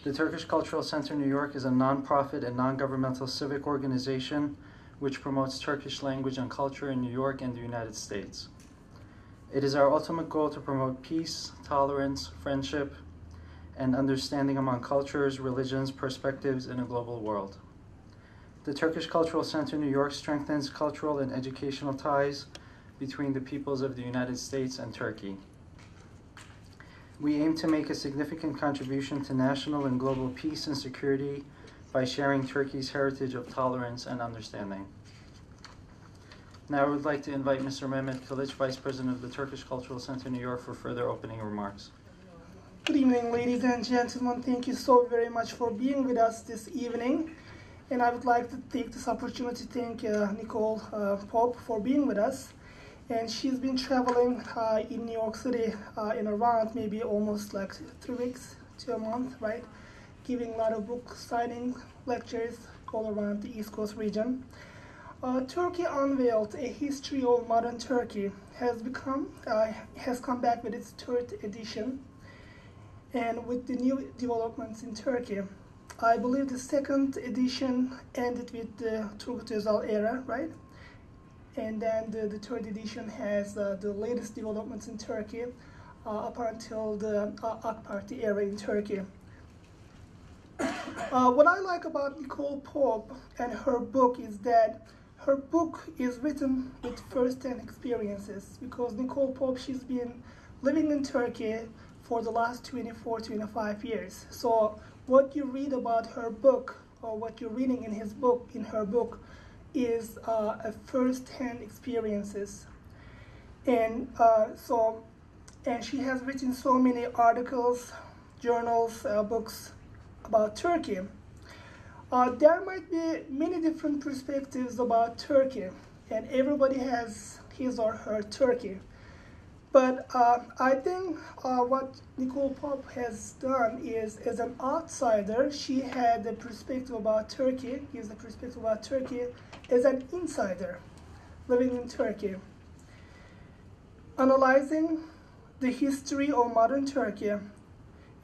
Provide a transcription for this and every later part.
The Turkish Cultural Center New York is a nonprofit and non-governmental civic organization which promotes Turkish language and culture in New York and the United States. It is our ultimate goal to promote peace, tolerance, friendship, and understanding among cultures, religions, perspectives in a global world. The Turkish Cultural Center New York strengthens cultural and educational ties between the peoples of the United States and Turkey. We aim to make a significant contribution to national and global peace and security by sharing Turkey's heritage of tolerance and understanding. Now I would like to invite Mr. Mehmet Kılıç, Vice President of the Turkish Cultural Center New York, for further opening remarks. Good evening, ladies and gentlemen. Thank you so very much for being with us this evening. And I would like to take this opportunity to thank Nicole Pope for being with us. And she's been traveling in New York City in around maybe almost like 3 weeks to a month, right? Giving a lot of book signing lectures all around the East Coast region. Turkey Unveiled, A History of Modern Turkey has come back with its 3rd edition. And with the new developments in Turkey, I believe the 2nd edition ended with the Turgut Özal era, right? And then the 3rd edition has the latest developments in Turkey up until the AK Party era in Turkey. What I like about Nicole Pope and her book is that her book is written with first-hand experiences, because Nicole Pope, she's been living in Turkey for the last 25 years. So what you read about her book, or what you're reading in her book, is a first-hand experiences. And and she has written so many articles, journals, books about Turkey. There might be many different perspectives about Turkey, and everybody has his or her Turkey. But I think what Nicole Pope has done is, as an outsider, she had a perspective about Turkey, gives a perspective about Turkey as an insider living in Turkey, analyzing the history of modern Turkey.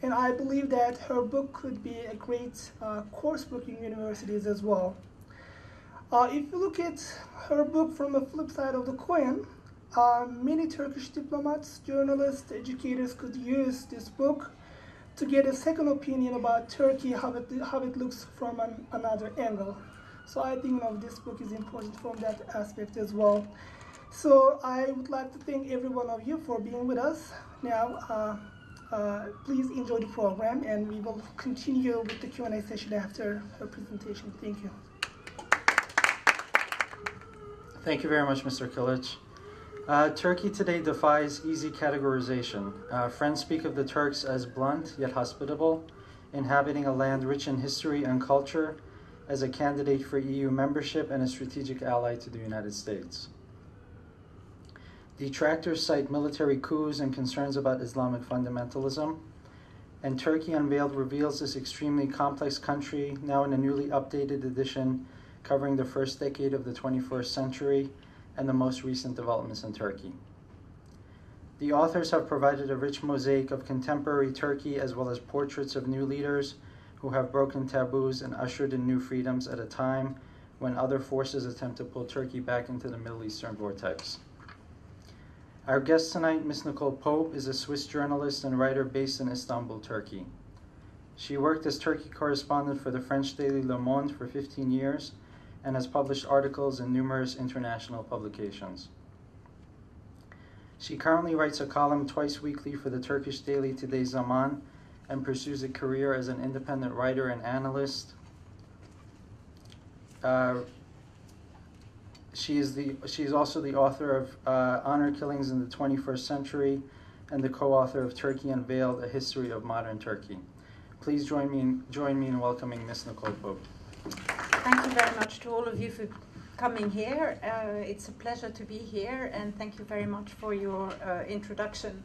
And I believe that her book could be a great course book in universities as well. If you look at her book from the flip side of the coin, many Turkish diplomats, journalists, educators could use this book to get a second opinion about Turkey, how it looks from another angle. So I think this book is important from that aspect as well. So I would like to thank every one of you for being with us. Now, please enjoy the program, and we will continue with the Q&A session after her presentation. Thank you. Thank you very much, Mr. Kılıç. Turkey today defies easy categorization. Friends speak of the Turks as blunt yet hospitable, inhabiting a land rich in history and culture, as a candidate for EU membership and a strategic ally to the United States. Detractors cite military coups and concerns about Islamic fundamentalism, and Turkey Unveiled reveals this extremely complex country, now in a newly updated edition covering the first decade of the 21st century and the most recent developments in Turkey. The authors have provided a rich mosaic of contemporary Turkey, as well as portraits of new leaders who have broken taboos and ushered in new freedoms at a time when other forces attempt to pull Turkey back into the Middle Eastern vortex. Our guest tonight, Ms. Nicole Pope, is a Swiss journalist and writer based in Istanbul, Turkey. She worked as Turkey correspondent for the French daily Le Monde for 15 years and has published articles in numerous international publications. She currently writes a column twice weekly for the Turkish daily Today Zaman and pursues a career as an independent writer and analyst. She is also the author of Honor Killings in the 21st Century and the co-author of Turkey Unveiled, A History of Modern Turkey. Please join me in welcoming Ms. Nicole Pope. Thank you very much to all of you for coming here. It's a pleasure to be here, and thank you very much for your introduction.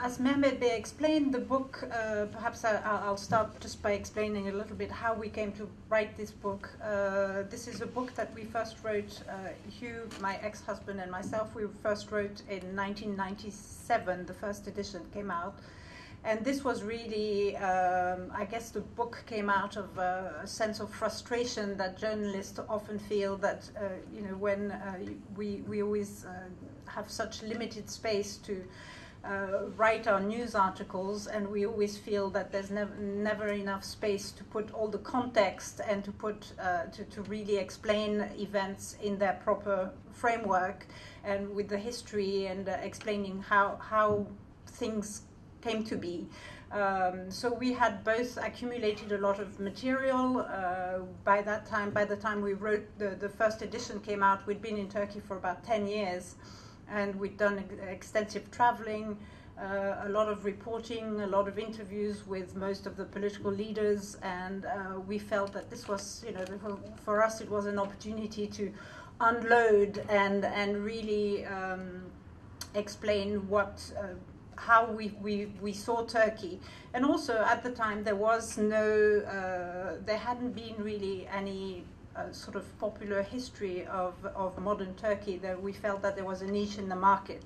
As Mehmet Bey explained, the book, perhaps I'll start just by explaining a little bit how we came to write this book. This is a book that we first wrote, Hugh, my ex-husband, and myself, we first wrote in 1997. The first edition came out. And this was really, I guess the book came out of a sense of frustration that journalists often feel that, when we always have such limited space to write our news articles, and we always feel that there's never enough space to put all the context and to put to really explain events in their proper framework and with the history and explaining how things came to be. So we had both accumulated a lot of material. By the time we wrote the first edition came out, we'd been in Turkey for about 10 years, and we'd done extensive traveling, a lot of reporting, a lot of interviews with most of the political leaders, and we felt that this was, for us it was an opportunity to unload and really explain how we saw Turkey. And also at the time there hadn't been really any sort of popular history of modern Turkey. That we felt that there was a niche in the market.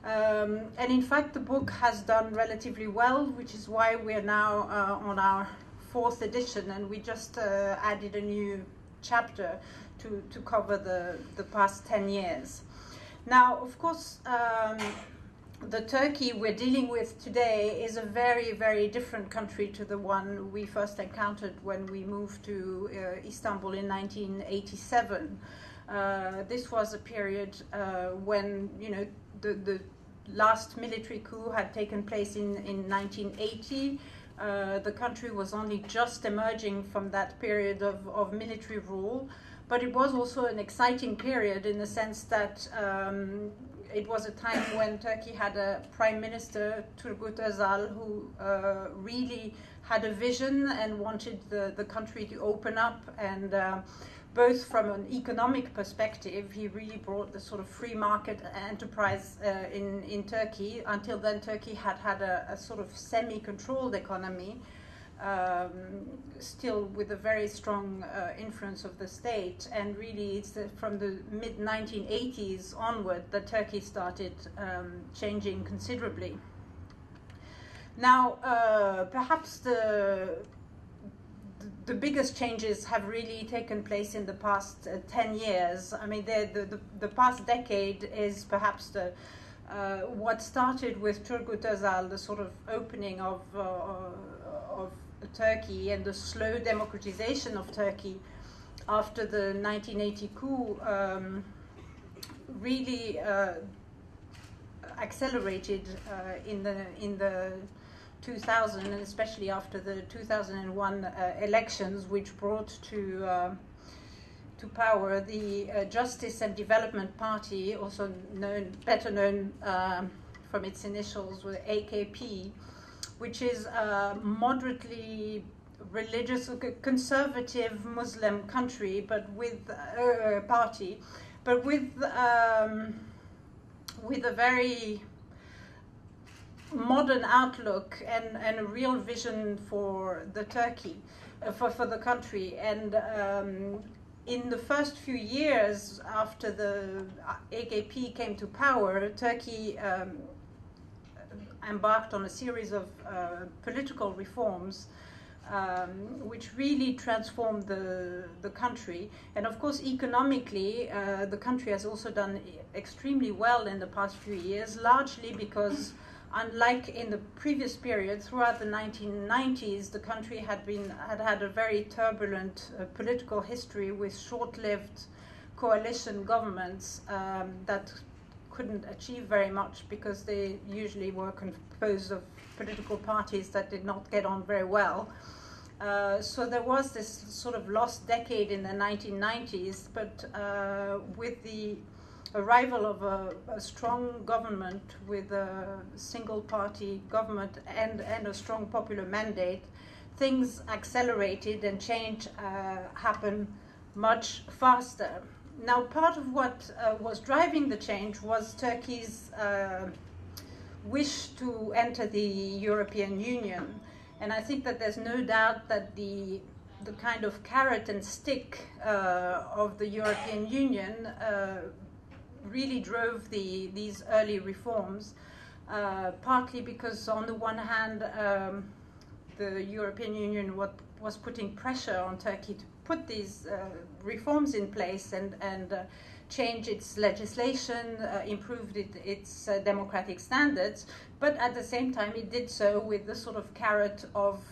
And in fact the book has done relatively well, which is why we're now on our 4th edition, and we just added a new chapter to cover the past 10 years. Now, of course, the Turkey we're dealing with today is a very, very different country to the one we first encountered when we moved to Istanbul in 1987. This was a period when, the last military coup had taken place in 1980. The country was only just emerging from that period of military rule, but it was also an exciting period in the sense that it was a time when Turkey had a prime minister, Turgut Özal, who really had a vision and wanted the country to open up, and both from an economic perspective, he really brought the sort of free market enterprise in Turkey. Until then, Turkey had a sort of semi-controlled economy, still with a very strong influence of the state, and really it's from the mid-1980s onward that Turkey started changing considerably. Now, perhaps the biggest changes have really taken place in the past 10 years. I mean, the past decade is perhaps what started with Turgut Özal, the sort of opening of Turkey and the slow democratization of Turkey after the 1980 coup really accelerated in the 2000, and especially after the 2001 elections, which brought to power the Justice and Development Party, also better known from its initials with AKP, which is a moderately religious, conservative Muslim country, but with party, but with a very modern outlook and a real vision for the Turkey, for the country. And in the first few years after the AKP came to power, Turkey embarked on a series of political reforms which really transformed the country. And of course, economically, the country has also done extremely well in the past few years, largely because, unlike in the previous period, throughout the 1990s, the country had had a very turbulent political history with short-lived coalition governments that couldn't achieve very much because they usually were composed of political parties that did not get on very well. So there was this sort of lost decade in the 1990s, but with the arrival of a strong government with a single-party government and a strong popular mandate, things accelerated and change happened much faster. Now, part of what was driving the change was Turkey's wish to enter the European Union. And I think that there's no doubt that the kind of carrot and stick of the European Union really drove these early reforms. partly because on the one hand the European Union was putting pressure on Turkey to put these reforms in place and change its legislation, improved its democratic standards, but at the same time it did so with the sort of carrot of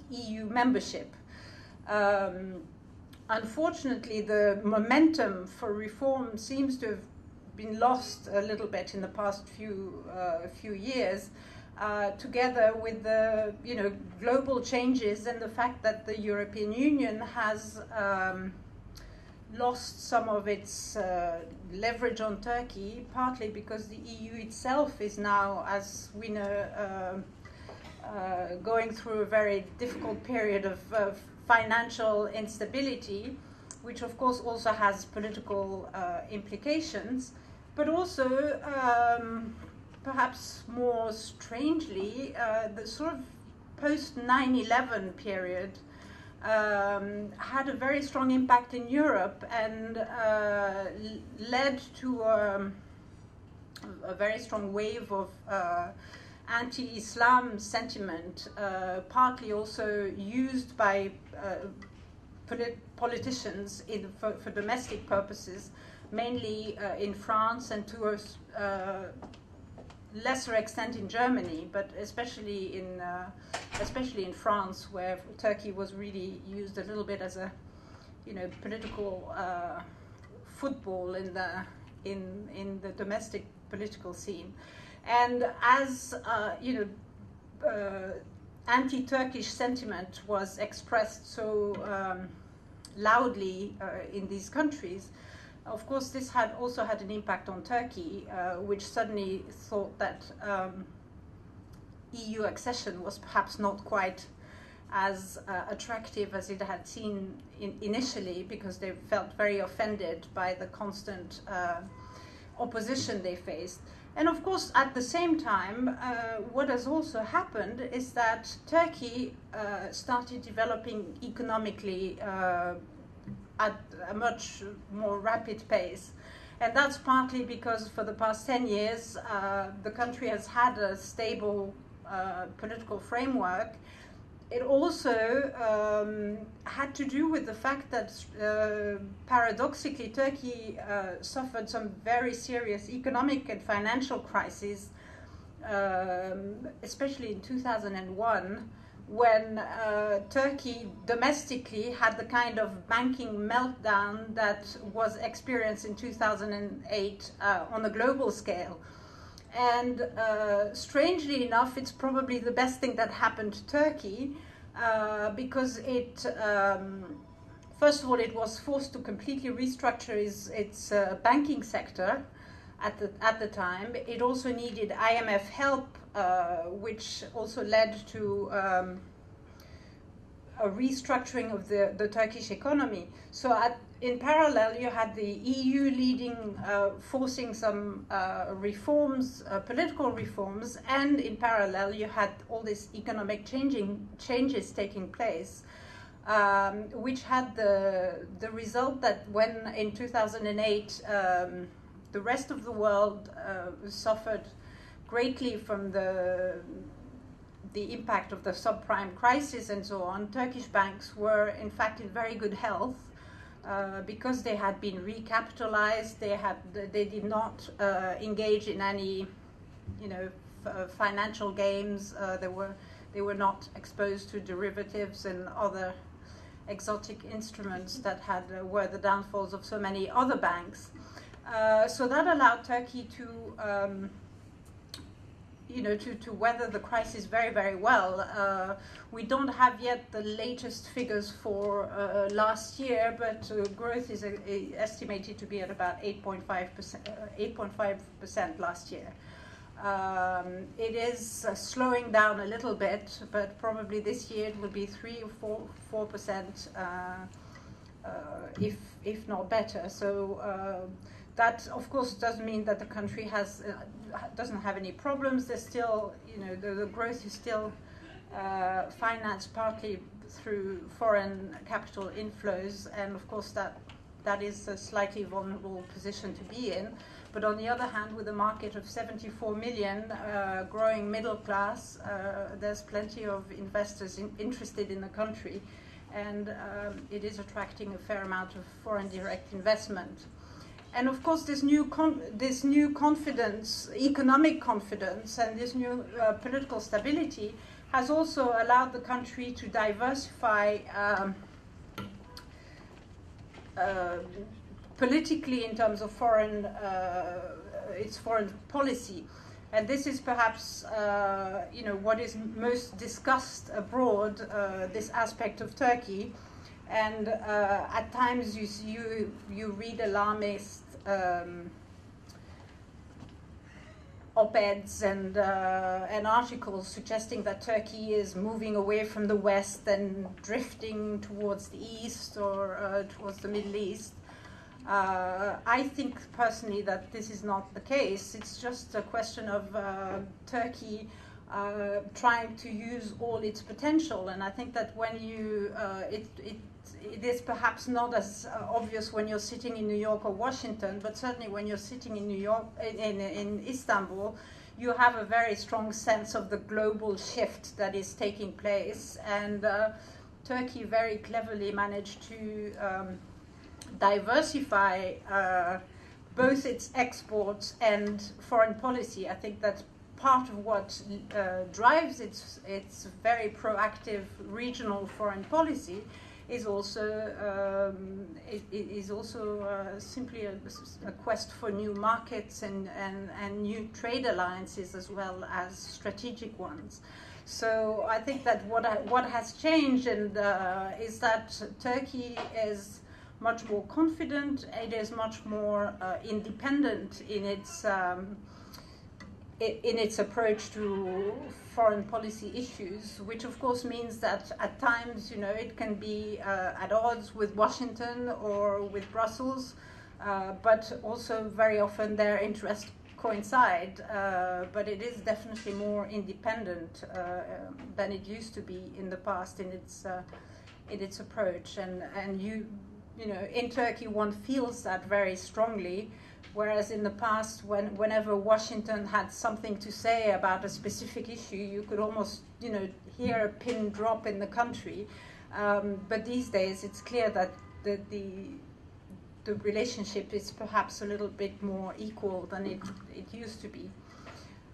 EU membership. Unfortunately, the momentum for reform seems to have been lost a little bit in the past few years, together with the global changes and the fact that the European Union has lost some of its leverage on Turkey, partly because the EU itself is now, as we know, going through a very difficult period of financial instability, which of course also has political implications, but also perhaps more strangely the sort of post 9/11 period had a very strong impact in Europe and led to a very strong wave of anti-Islam sentiment, partly also used by politicians for domestic purposes, mainly in France and to a lesser extent in Germany, but especially in France, where Turkey was really used a little bit as a political football in the domestic political scene. And as anti-Turkish sentiment was expressed so loudly in these countries, of course this had also had an impact on Turkey, which suddenly thought that EU accession was perhaps not quite as attractive as it had seen initially, because they felt very offended by the constant opposition they faced. And of course, at the same time, what has also happened is that Turkey started developing economically at a much more rapid pace. And that's partly because for the past 10 years, the country has had a stable political framework. It also had to do with the fact that, paradoxically, Turkey suffered some very serious economic and financial crises, especially in 2001, when Turkey domestically had the kind of banking meltdown that was experienced in 2008 on a global scale. And strangely enough, it's probably the best thing that happened to Turkey, because it, first of all, it was forced to completely restructure its banking sector at the time. It also needed IMF help, which also led to a restructuring of the Turkish economy. So in parallel, you had the EU leading, forcing some reforms, political reforms, and in parallel, you had all these economic changes taking place, which had the result that when in 2008, the rest of the world suffered greatly from the impact of the subprime crisis and so on. Turkish banks were in fact in very good health, because they had been recapitalized. They did not engage in any financial games. They were not exposed to derivatives and other exotic instruments that were the downfalls of so many other banks. So that allowed Turkey to to weather the crisis very, very well. We don't have yet the latest figures for last year, but growth is estimated to be at about 8.5% last year. It is slowing down a little bit, but probably this year it will be 3 or 4%, if not better. So that, of course, doesn't mean that the country doesn't have any problems. There's still, the growth is still financed partly through foreign capital inflows, and of course that is a slightly vulnerable position to be in. but on the other hand, with a market of 74 million, growing middle class, there's plenty of investors interested in the country, and it is attracting a fair amount of foreign direct investment. And of course, this new confidence, economic confidence, and this new political stability has also allowed the country to diversify politically in terms of its foreign policy. And this is perhaps what is most discussed abroad, this aspect of Turkey. And at times you read alarmist op-eds and articles suggesting that Turkey is moving away from the West and drifting towards the East or towards the Middle East. I think personally that this is not the case. It's just a question of Turkey trying to use all its potential, and I think that when it is perhaps not as obvious when you're sitting in New York or Washington, but certainly when you're sitting in New York, in Istanbul, you have a very strong sense of the global shift that is taking place. And Turkey very cleverly managed to diversify both its exports and foreign policy. I think that part of what drives its very proactive regional foreign policy is also simply a quest for new markets and new trade alliances as well as strategic ones. So I think that what has changed is that Turkey is much more confident. It is much more independent in its approach to foreign policy issues, which of course means that at times, it can be at odds with Washington or with Brussels, but also very often their interests coincide. But it is definitely more independent than it used to be in the past in its approach, and in Turkey one feels that very strongly. Whereas in the past, whenever Washington had something to say about a specific issue, you could almost, hear a pin drop in the country. But these days, it's clear that the relationship is perhaps a little bit more equal than it used to be.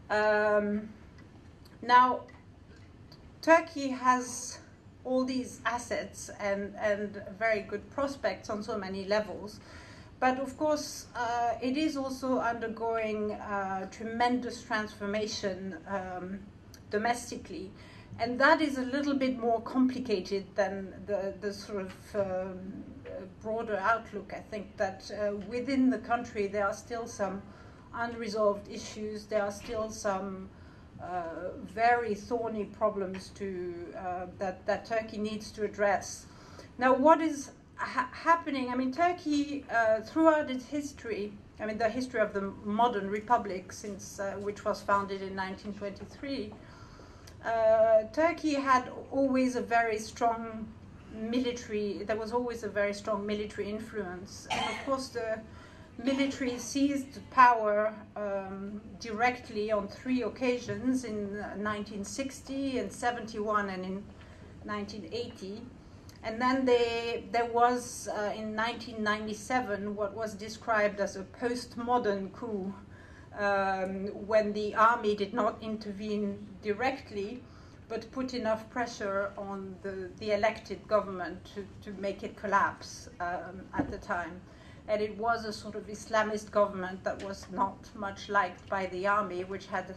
Now, Turkey has all these assets and very good prospects on so many levels. But of course, it is also undergoing tremendous transformation domestically. And that is a little bit more complicated than the sort of broader outlook. I think that within the country, there are still some unresolved issues. There are still some very thorny problems that Turkey needs to address. Now, what is happening? I mean, Turkey, throughout its history, the history of the modern republic, since which was founded in 1923, Turkey had always a very strong military. There was always a very strong military influence, and of course, the military seized power directly on 3 occasions: in 1960, in 71, and in 1980. And then there was, in 1997, what was described as a postmodern coup, when the army did not intervene directly, but put enough pressure on the elected government to make it collapse at the time. And it was a sort of Islamist government that was not much liked by the army, which had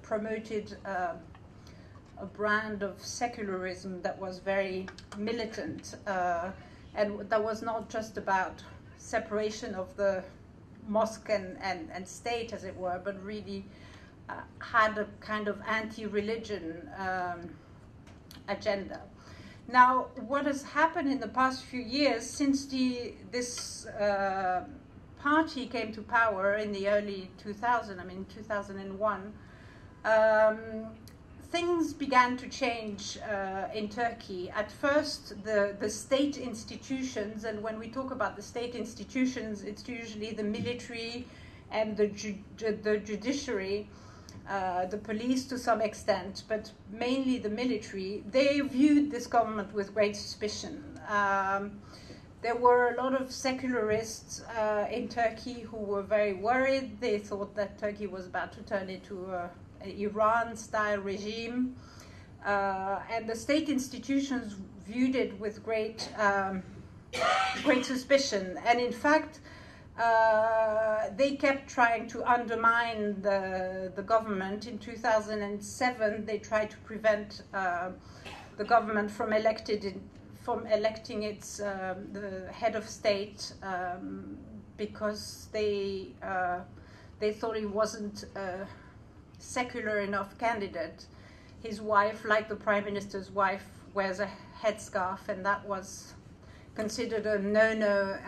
promoted a brand of secularism that was very militant, and that was not just about separation of the mosque and state, as it were, but really had a kind of anti-religion agenda. Now, what has happened in the past few years, since this party came to power in the early 2001, things began to change in Turkey. At first, the state institutions, and when we talk about the state institutions, it's usually the military and the judiciary, the police to some extent, but mainly the military, they viewed this government with great suspicion. There were a lot of secularists in Turkey who were very worried. They thought that Turkey was about to turn into an Iran-style regime. And the state institutions viewed it with great suspicion. And in fact, they kept trying to undermine the government. In 2007, they tried to prevent the government from electing its the head of state because they thought he wasn't a secular enough candidate. His wife, like the prime minister's wife, wears a headscarf, and that was considered a no-no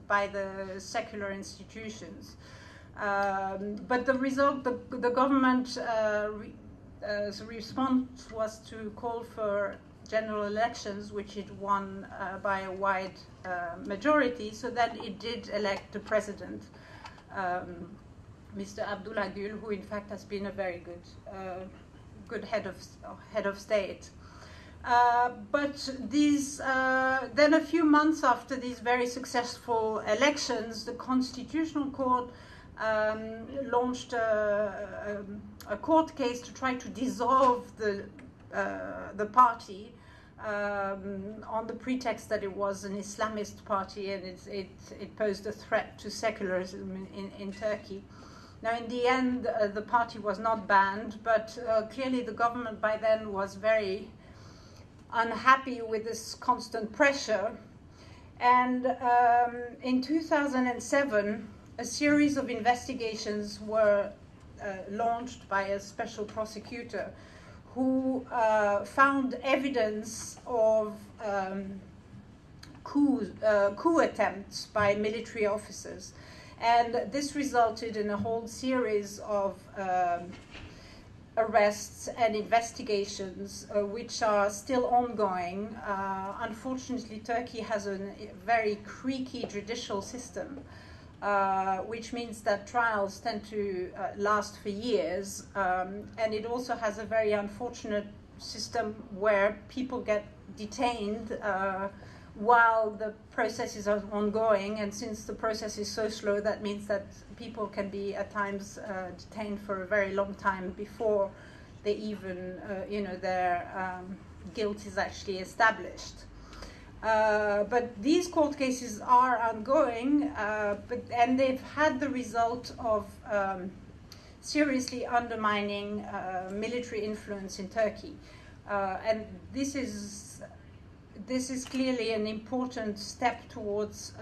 by the secular institutions. But the result, the government response was to call for general elections, which it won by a wide majority, so that it did elect the president, Mr. Abdullah Gül, who in fact has been a very good head of state. But these, then a few months after these very successful elections, the Constitutional Court launched a court case to try to dissolve the party on the pretext that it was an Islamist party and it posed a threat to secularism in Turkey. Now, in the end, the party was not banned, but clearly the government by then was very unhappy with this constant pressure. And in 2007, a series of investigations were launched by a special prosecutor who found evidence of coup attempts by military officers. And this resulted in a whole series of arrests and investigations which are still ongoing. Unfortunately, Turkey has a very creaky judicial system, which means that trials tend to last for years. And it also has a very unfortunate system where people get detained while the process is ongoing, and since the process is so slow, that means that people can be at times detained for a very long time before they even, their guilt is actually established. But these court cases are ongoing, and they've had the result of seriously undermining military influence in Turkey, and this is clearly an important step towards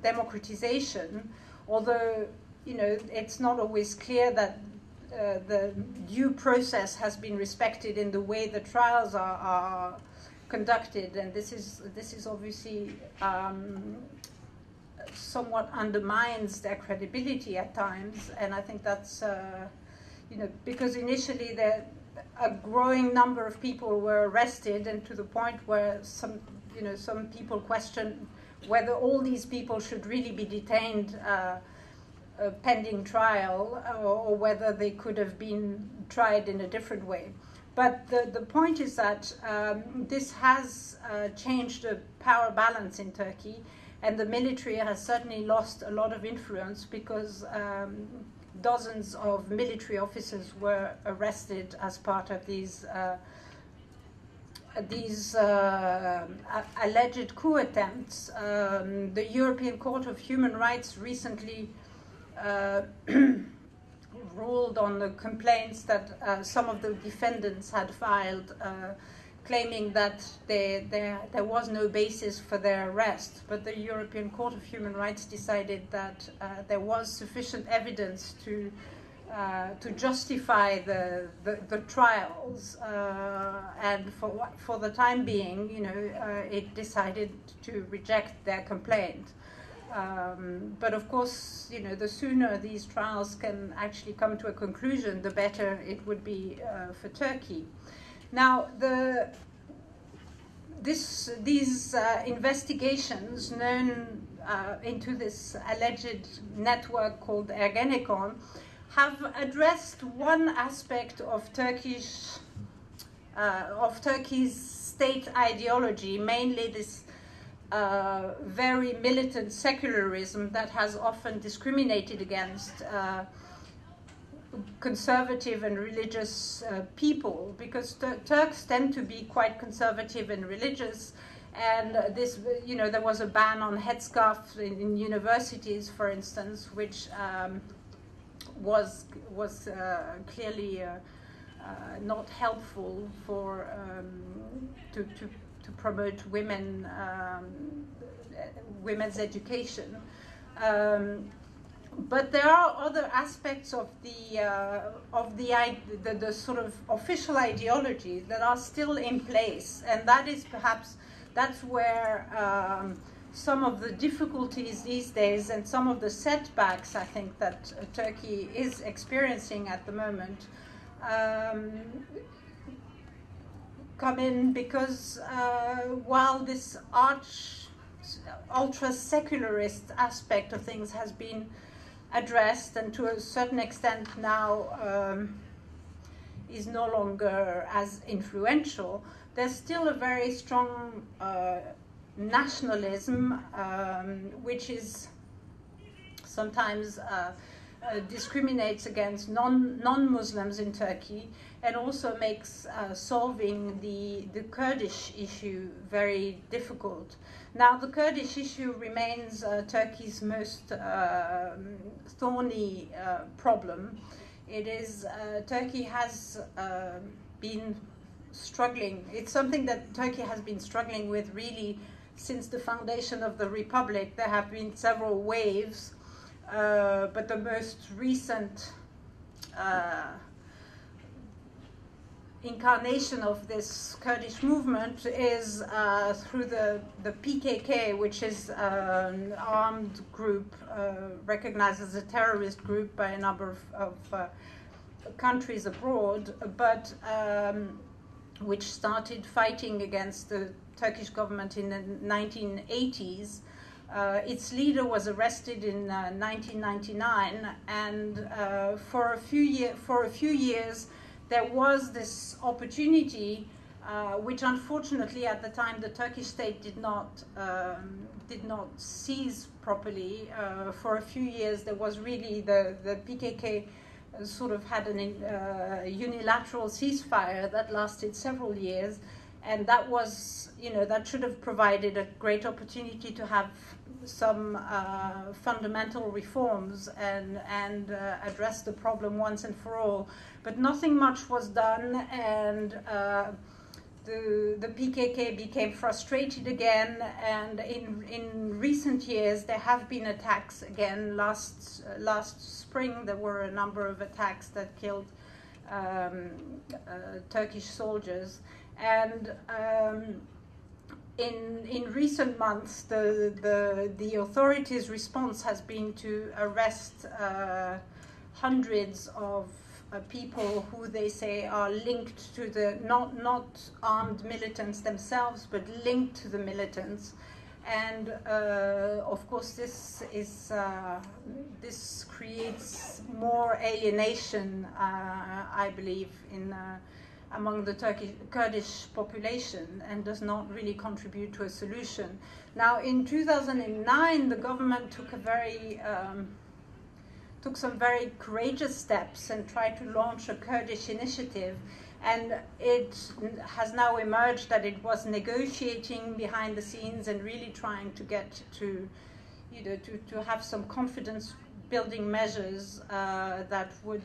democratization, although it's not always clear that the due process has been respected in the way the trials are conducted, and this is obviously somewhat undermines their credibility at times, and I think that's because initially a growing number of people were arrested, and to the point where some people question whether all these people should really be detained pending trial, or whether they could have been tried in a different way. But the point is that this has changed the power balance in Turkey, and the military has certainly lost a lot of influence because dozens of military officers were arrested as part of these alleged coup attempts. The European Court of Human Rights recently ruled on the complaints that some of the defendants had filed, claiming that there was no basis for their arrest. But the European Court of Human Rights decided that there was sufficient evidence to justify the trials, and for the time being, it decided to reject their complaint. But of course, the sooner these trials can actually come to a conclusion, the better it would be for Turkey. Now, these investigations, known into this alleged network called Ergenekon, have addressed one aspect of Turkey's state ideology, mainly this very militant secularism that has often discriminated against conservative and religious people, because Turks tend to be quite conservative and religious. And this, there was a ban on headscarves in universities, for instance, which was clearly not helpful for to promote women's education. But there are other aspects of the sort of official ideology that are still in place, and that is that's where some of the difficulties these days and some of the setbacks, I think, that Turkey is experiencing at the moment come in, because while this ultra-secularist aspect of things has been addressed and to a certain extent now is no longer as influential, there's still a very strong nationalism, which is sometimes discriminates against non-Muslims in Turkey, and also makes solving the Kurdish issue very difficult. Now, the Kurdish issue remains Turkey's most thorny problem. It is Turkey has been struggling. It's something that Turkey has been struggling with really since the foundation of the Republic. There have been several waves, but the most recent incarnation of this Kurdish movement is through the PKK, which is an armed group recognized as a terrorist group by a number of countries abroad, but which started fighting against the Turkish government in the 1980s. Its leader was arrested in 1999, and for a few years there was this opportunity, which unfortunately at the time the Turkish state did not seize properly. For a few years there was really the PKK sort of had a unilateral ceasefire that lasted several years, and that was, that should have provided a great opportunity to have some fundamental reforms and address the problem once and for all. But nothing much was done, and the PKK became frustrated again, and in recent years there have been attacks again. Last spring there were a number of attacks that killed Turkish soldiers, and in recent months the authorities' response has been to arrest hundreds of people who they say are linked to the not armed militants themselves, but linked to the militants. And of course this creates more alienation, I believe, among the Kurdish population, and does not really contribute to a solution. Now, in 2009, the government took some very courageous steps and tried to launch a Kurdish initiative, and it has now emerged that it was negotiating behind the scenes and really trying to get to have some confidence building measures that would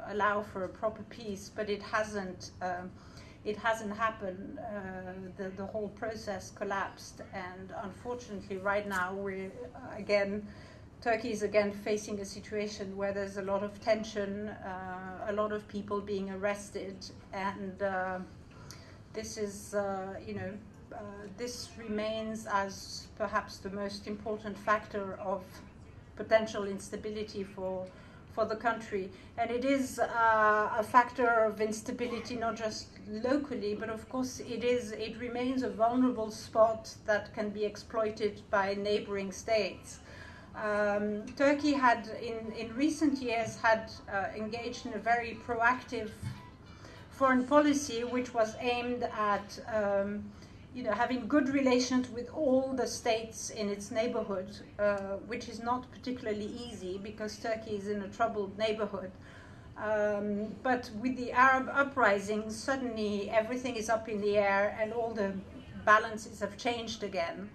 allow for a proper peace, but it hasn't happened. The whole process collapsed, and unfortunately right now Turkey is again facing a situation where there's a lot of tension, a lot of people being arrested, and this is this remains as perhaps the most important factor of potential instability for for the country. And it is a factor of instability, not just locally, but of course it remains a vulnerable spot that can be exploited by neighboring states. Turkey had, in recent years, engaged in a very proactive foreign policy, which was aimed at having good relations with all the states in its neighborhood, which is not particularly easy because Turkey is in a troubled neighborhood. But with the Arab uprising, suddenly everything is up in the air and all the balances have changed again.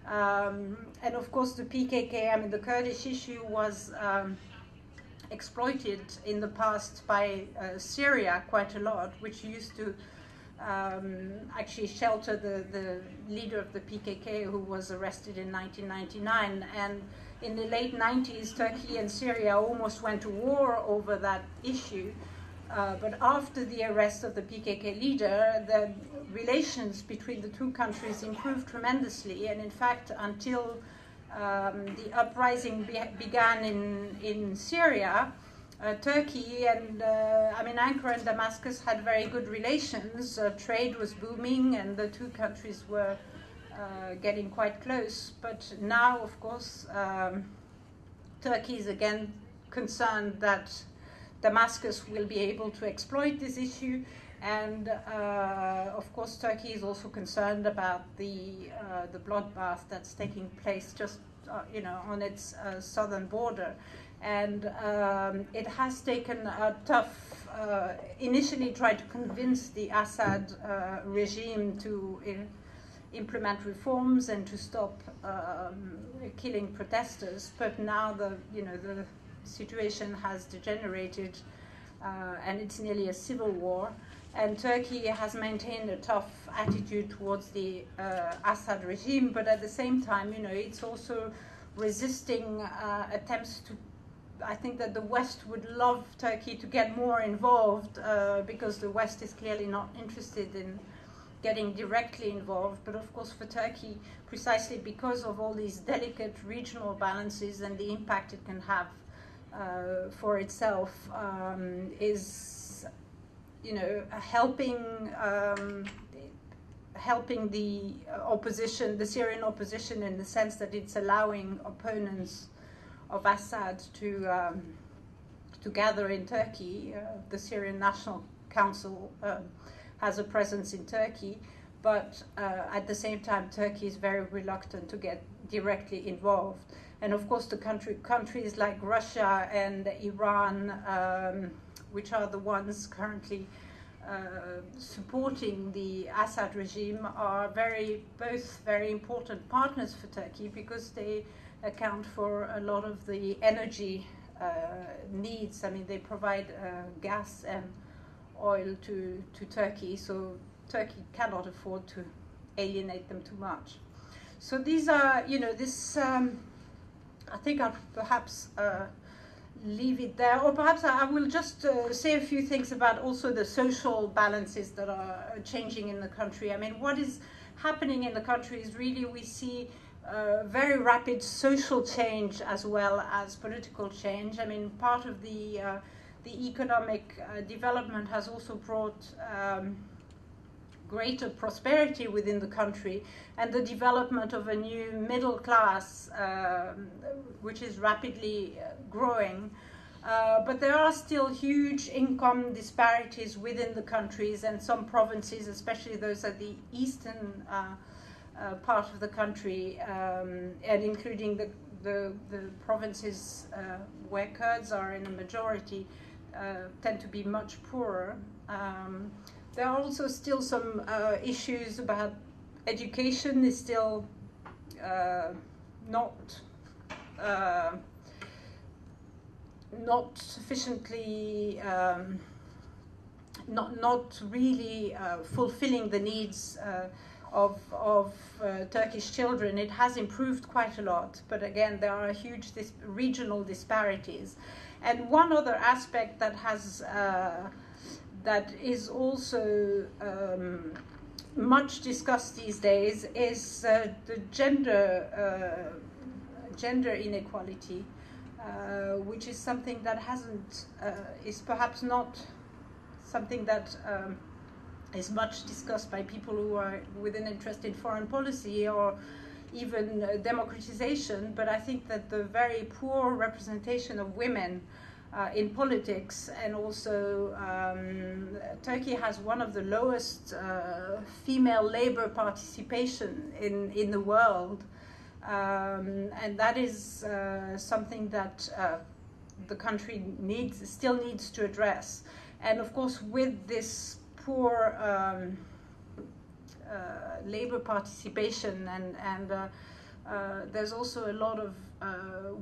And of course the PKK, the Kurdish issue was exploited in the past by Syria quite a lot, which used to actually shelter the leader of the PKK, who was arrested in 1999. And in the late 90s, Turkey and Syria almost went to war over that issue. But after the arrest of the PKK leader, the relations between the two countries improved tremendously. And in fact, until the uprising began in Syria, Turkey and Ankara and Damascus had very good relations. Trade was booming and the two countries were getting quite close. But now, of course, Turkey is again concerned that Damascus will be able to exploit this issue. And of course, Turkey is also concerned about the bloodbath that's taking place just on its southern border. And it has taken a tough, initially tried to convince the Assad regime to implement reforms and to stop killing protesters. But now the situation has degenerated and it's nearly a civil war. And Turkey has maintained a tough attitude towards the Assad regime, but at the same time, it's also resisting attempts to. I think that the West would love Turkey to get more involved because the West is clearly not interested in getting directly involved. But of course, for Turkey, precisely because of all these delicate regional balances and the impact it can have for itself, is helping the opposition, the Syrian opposition, in the sense that it's allowing opponents of Assad to gather in Turkey. The Syrian National Council has a presence in Turkey, but at the same time, Turkey is very reluctant to get directly involved. And of course, the countries like Russia and Iran, which are the ones currently supporting the Assad regime, are both very important partners for Turkey because they account for a lot of the energy needs. They provide gas and oil to Turkey, so Turkey cannot afford to alienate them too much. So these are, I think I'll perhaps leave it there, or perhaps I will just say a few things about also the social balances that are changing in the country. What is happening in the country is really, we see very rapid social change as well as political change. Part of the economic development has also brought greater prosperity within the country and the development of a new middle class, which is rapidly growing. But there are still huge income disparities within the countries, and some provinces, especially those at the eastern part of the country, and including the provinces where Kurds are in a majority, tend to be much poorer. There are also still some issues about education is still not sufficiently, not really fulfilling the needs of Turkish children. It has improved quite a lot, but again, there are huge regional disparities. And one other aspect that has that is also much discussed these days is the gender inequality. which is something that is perhaps not something that is much discussed by people who are with an interest in foreign policy or even democratization, but I think that the very poor representation of women in politics, and also Turkey has one of the lowest female labor participation in the world, and that is something that the country still needs to address. And of course, with this poor labor participation, and there's also a lot of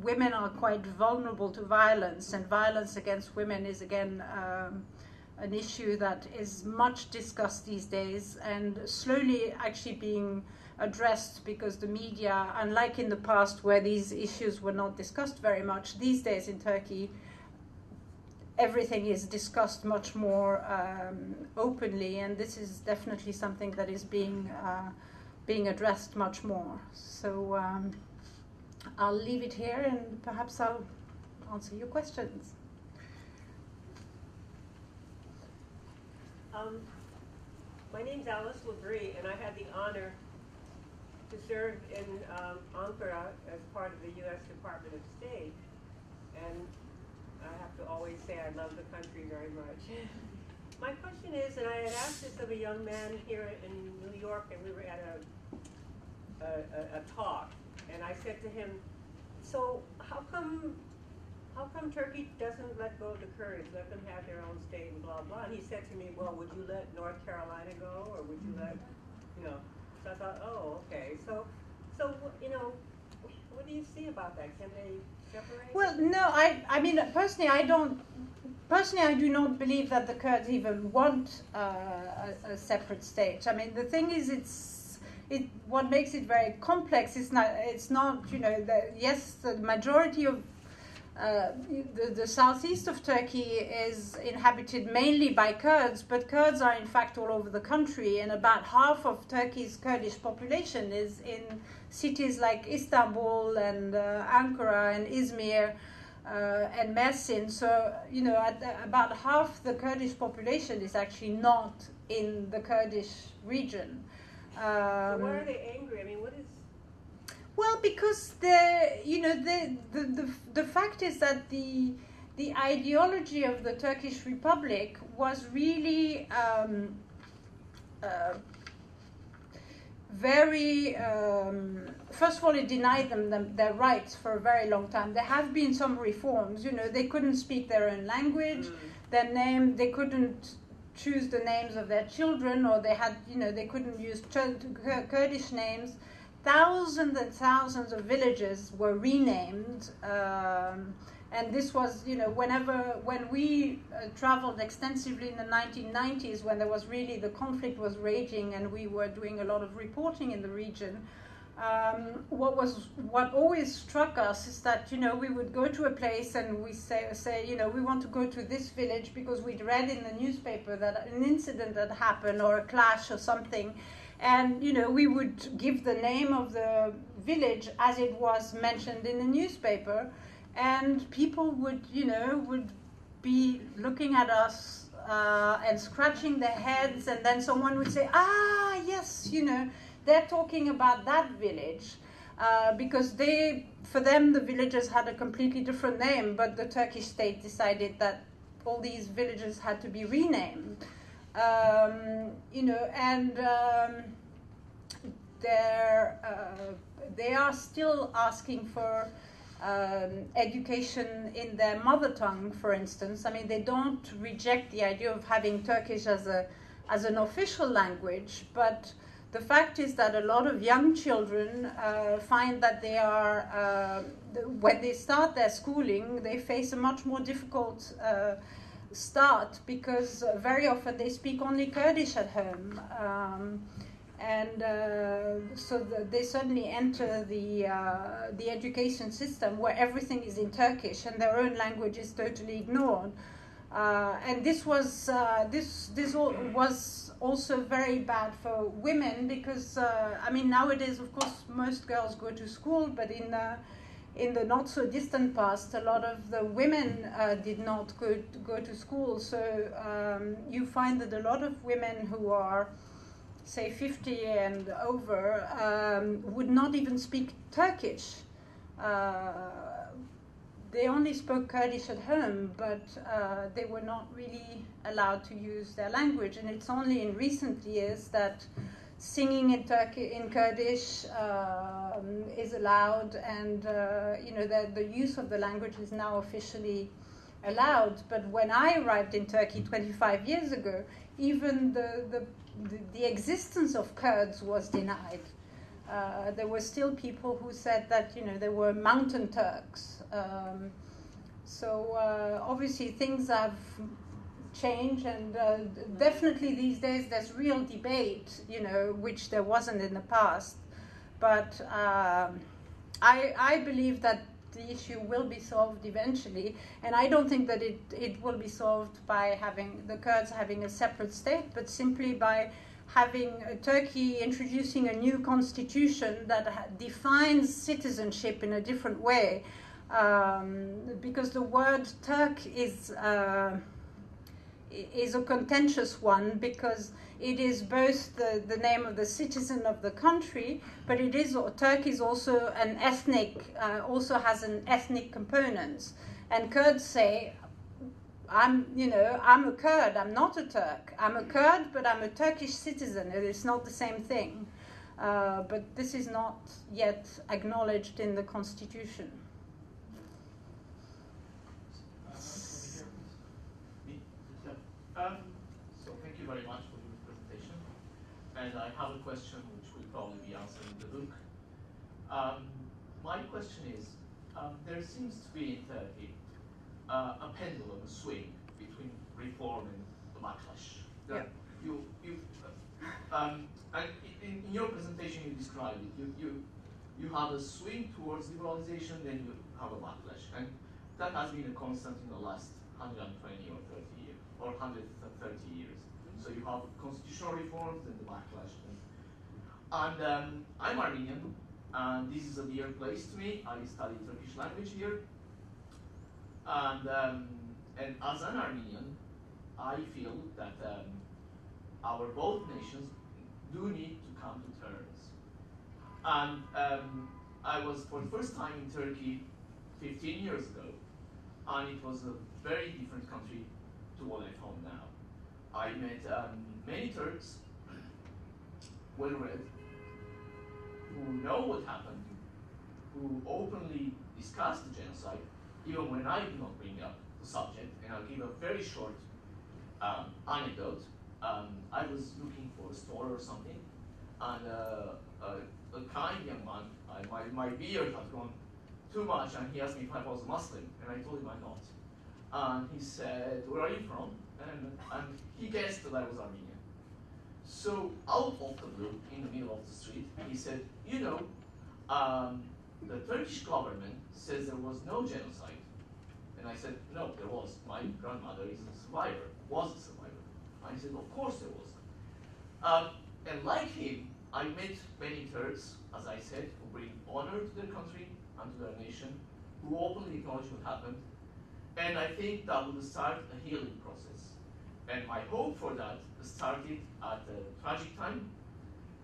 women are quite vulnerable to violence, and violence against women is again an issue that is much discussed these days and slowly actually being addressed, because the media, unlike in the past where these issues were not discussed very much, these days in Turkey everything is discussed much more openly, and this is definitely something that is being addressed much more. So I'll leave it here, and perhaps I'll answer your questions. My name's Alice Labrie, and I had the honor to serve in Ankara as part of the U.S. Department of State. And I have to always say I love the country very much. My question is, and I had asked this of a young man here in New York, and we were at a talk, and I said to him, so how come Turkey doesn't let go of the Kurds, let them have their own state and blah, blah? And he said to me, well, would you let North Carolina go, or would you let, you know? So I thought, oh, okay. So you know, what do you see about that? Can they separate? Well, no, I mean, personally, I do not believe that the Kurds even want a separate state. I mean, the thing is, what makes it very complex is it's not, you know, yes, the majority of the southeast of Turkey is inhabited mainly by Kurds, but Kurds are in fact all over the country, and about half of Turkey's Kurdish population is in cities like Istanbul and Ankara and Izmir and Mersin. So, you know, about half the Kurdish population is actually not in the Kurdish region. So why are they angry? I mean, what is... Well, because the fact is that the ideology of the Turkish Republic was really very. First of all, it denied them their rights for a very long time. There have been some reforms. You know, they couldn't speak their own language. Their name, they couldn't choose the names of their children, or they had, you know, they couldn't use Kurdish names. Thousands and thousands of villages were renamed, and this was, you know, when we traveled extensively in the 1990s, when there was really, the conflict was raging, and we were doing a lot of reporting in the region. What always struck us is that, you know, we would go to a place and we say, you know, we want to go to this village because we'd read in the newspaper that an incident had happened or a clash or something. And, you know, we would give the name of the village as it was mentioned in the newspaper. And people would be looking at us and scratching their heads. And then someone would say, ah, yes, you know, they're talking about that village. Because for them, the villages had a completely different name. But the Turkish state decided that all these villages had to be renamed. You know, and they are still asking for education in their mother tongue, for instance. I mean, they don't reject the idea of having Turkish as an official language, but the fact is that a lot of young children find that they are, when they start their schooling, they face a much more difficult start, because very often they speak only Kurdish at home, so they suddenly enter the education system where everything is in Turkish and their own language is totally ignored, and this was also very bad for women, because I mean, nowadays, of course, most girls go to school, but in the not so distant past, a lot of the women did not go to school. So you find that a lot of women who are, say, 50 and over, would not even speak Turkish. They only spoke Kurdish at home, but they were not really allowed to use their language. And it's only in recent years that singing in Kurdish is allowed, and the use of the language is now officially allowed. But when I arrived in Turkey 25 years ago, even the existence of Kurds was denied. There were still people who said that they were mountain Turks. So obviously things have changed, and definitely these days there's real debate, which there wasn't in the past. But I believe that the issue will be solved eventually, and I don't think that it will be solved by having the Kurds having a separate state, but simply by having Turkey introducing a new constitution that defines citizenship in a different way, because the word Turk is a contentious one, because it is both the name of the citizen of the country, but Turkey is also an ethnic, also has an ethnic component. And Kurds say, I'm a Kurd, I'm not a Turk. I'm a Kurd, but I'm a Turkish citizen. It's not the same thing. But this is not yet acknowledged in the constitution. So thank you very much for your presentation. And I have a question which will probably be answered in the book. My question is, there seems to be in Turkey a pendulum, a swing between reform and the backlash. Yeah. And in your presentation you described it. You have a swing towards liberalization, then you have a backlash. And that has been a constant in the last 120 or 30 years, or 130 years. So you have constitutional reforms and the backlash. And I'm Armenian, and this is a dear place to me. I study Turkish language here. And as an Armenian, I feel that our both nations do need to come to terms. And I was for the first time in Turkey 15 years ago, and it was a very different country to what I found now. I met many Turks, well-read, who know what happened, who openly discuss the genocide, even when I do not bring up the subject. And I'll give a very short anecdote. I was looking for a store or something, and a kind young man, my beard had grown too much, and he asked me if I was a Muslim, and I told him I'm not. And he said, "Where are you from?" And he guessed that I was Armenian. So out of the blue, in the middle of the street, he said, the Turkish government says there was no genocide. And I said, no, there was. My grandmother is a survivor, was a survivor. I said, of course there was. And like him, I met many Turks, as I said, who bring honor to their country and to their nation, who openly acknowledge what happened. And I think that will start a healing process. And my hope for that started at a tragic time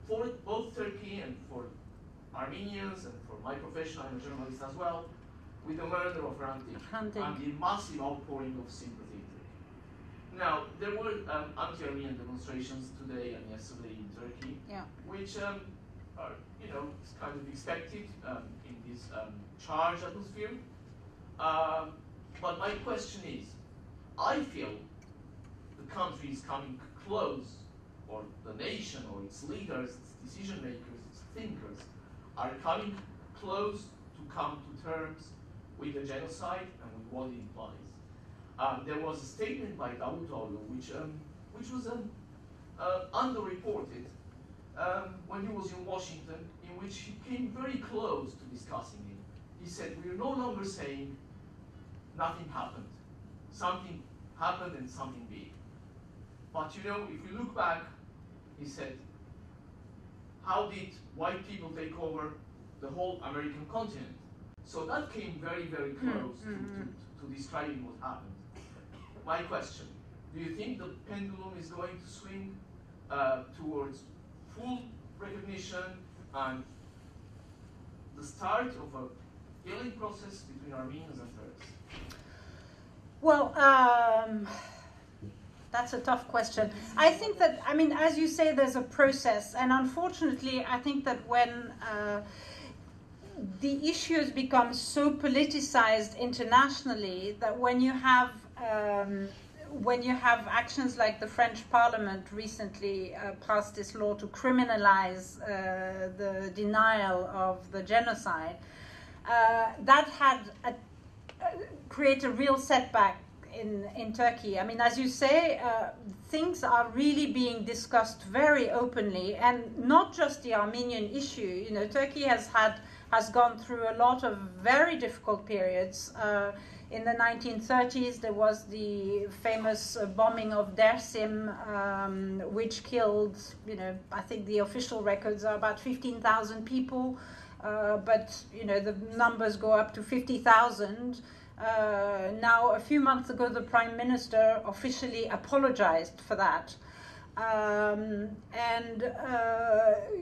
for both Turkey and for Armenians, and for my profession, I'm a journalist as well, with the murder of Hrant and the massive outpouring of sympathy in Turkey. Now, there were anti-Armenian demonstrations today and yesterday in Turkey, which are, it's kind of expected in this charged atmosphere. But my question is, I feel the country is coming close, or the nation, or its leaders, its decision makers, its thinkers, are coming close to come to terms with the genocide and with what it implies. There was a statement by Davutoğlu which was underreported when he was in Washington, in which he came very close to discussing it. He said, "We are no longer saying nothing happened. Something happened and something big. But if you look back," he said, "how did white people take over the whole American continent? So that came very, very close to describing what happened. My question, do you think the pendulum is going to swing towards full recognition and the start of a healing process between Armenians and Turks? Well, that's a tough question. I think that, I mean, as you say, there's a process. And unfortunately, I think that when the issues become so politicized internationally that when you have actions like the French Parliament recently passed this law to criminalize the denial of the genocide, that had create a real setback in Turkey. I mean, as you say, things are really being discussed very openly, and not just the Armenian issue. You know, Turkey has gone through a lot of very difficult periods. In the 1930s, there was the famous bombing of Dersim, which killed, you know, I think the official records are about 15,000 people, but, you know, the numbers go up to 50,000. Now, a few months ago, the Prime Minister officially apologized for that.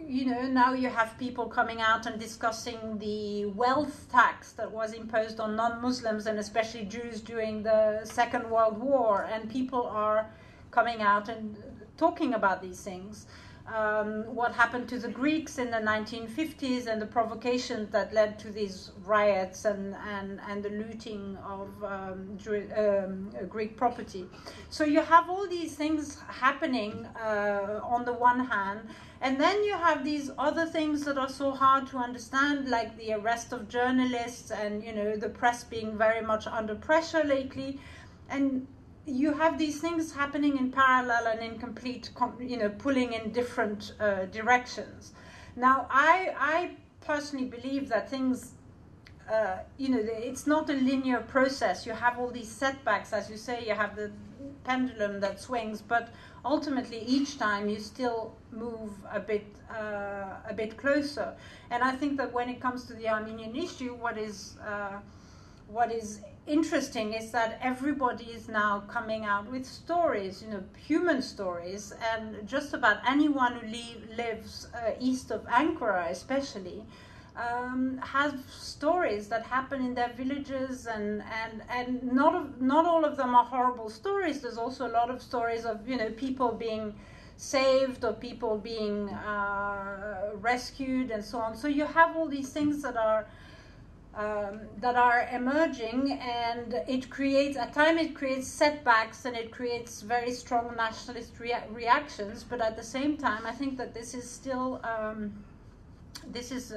You know, now you have people coming out and discussing the wealth tax that was imposed on non-Muslims and especially Jews during the Second World War, and people are coming out and talking about these things. What happened to the Greeks in the 1950s and the provocations that led to these riots and the looting of Greek property. So you have all these things happening on the one hand, and then you have these other things that are so hard to understand, like the arrest of journalists and, you know, the press being very much under pressure lately. And you have these things happening in parallel and in complete, you know, pulling in different directions. Now, I personally believe that things, you know, it's not a linear process. You have all these setbacks, as you say, you have the pendulum that swings, but ultimately each time you still move a bit closer. And I think that when it comes to the Armenian issue, what is interesting is that everybody is now coming out with stories, you know, human stories, and just about anyone who lives east of Ankara especially has stories that happen in their villages, and not all of them are horrible stories. There's also a lot of stories of, you know, people being saved or people being rescued and so on. So you have all these things that are emerging, and it creates, at times it creates setbacks and it creates very strong nationalist reactions, but at the same time I think that this is still this is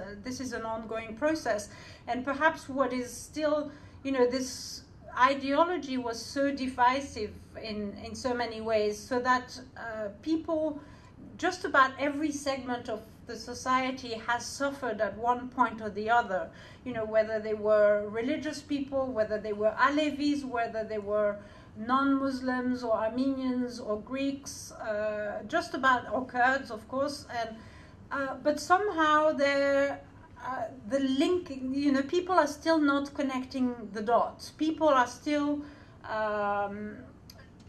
an ongoing process. And perhaps what is still, you know, this ideology was so divisive in so many ways, so that people, just about every segment of the society has suffered at one point or the other, you know, whether they were religious people, whether they were Alevis, whether they were non-Muslims or Armenians or Greeks, just about, or Kurds, of course, and but somehow the link, you know, people are still not connecting the dots. People are still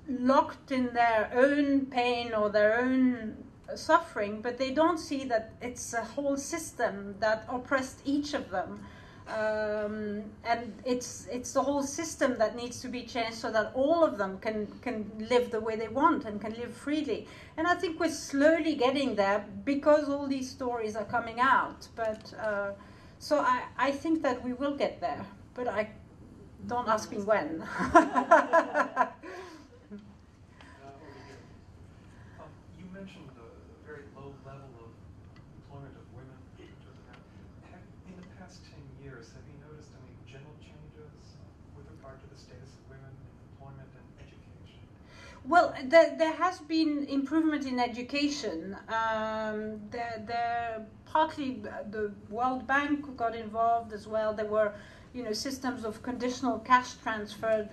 locked in their own pain or their own suffering, but they don't see that it's a whole system that oppressed each of them, and it's the whole system that needs to be changed so that all of them can live the way they want and can live freely. And I think we're slowly getting there because all these stories are coming out. But so I think that we will get there, but don't ask me when. You mentioned the very low level of employment of women in Japan. In the past 10 years, have you noticed any general changes with regard to the status of women in employment and education? Well, there has been improvement in education. Partly the World Bank got involved as well. There were, you know, systems of conditional cash transfers,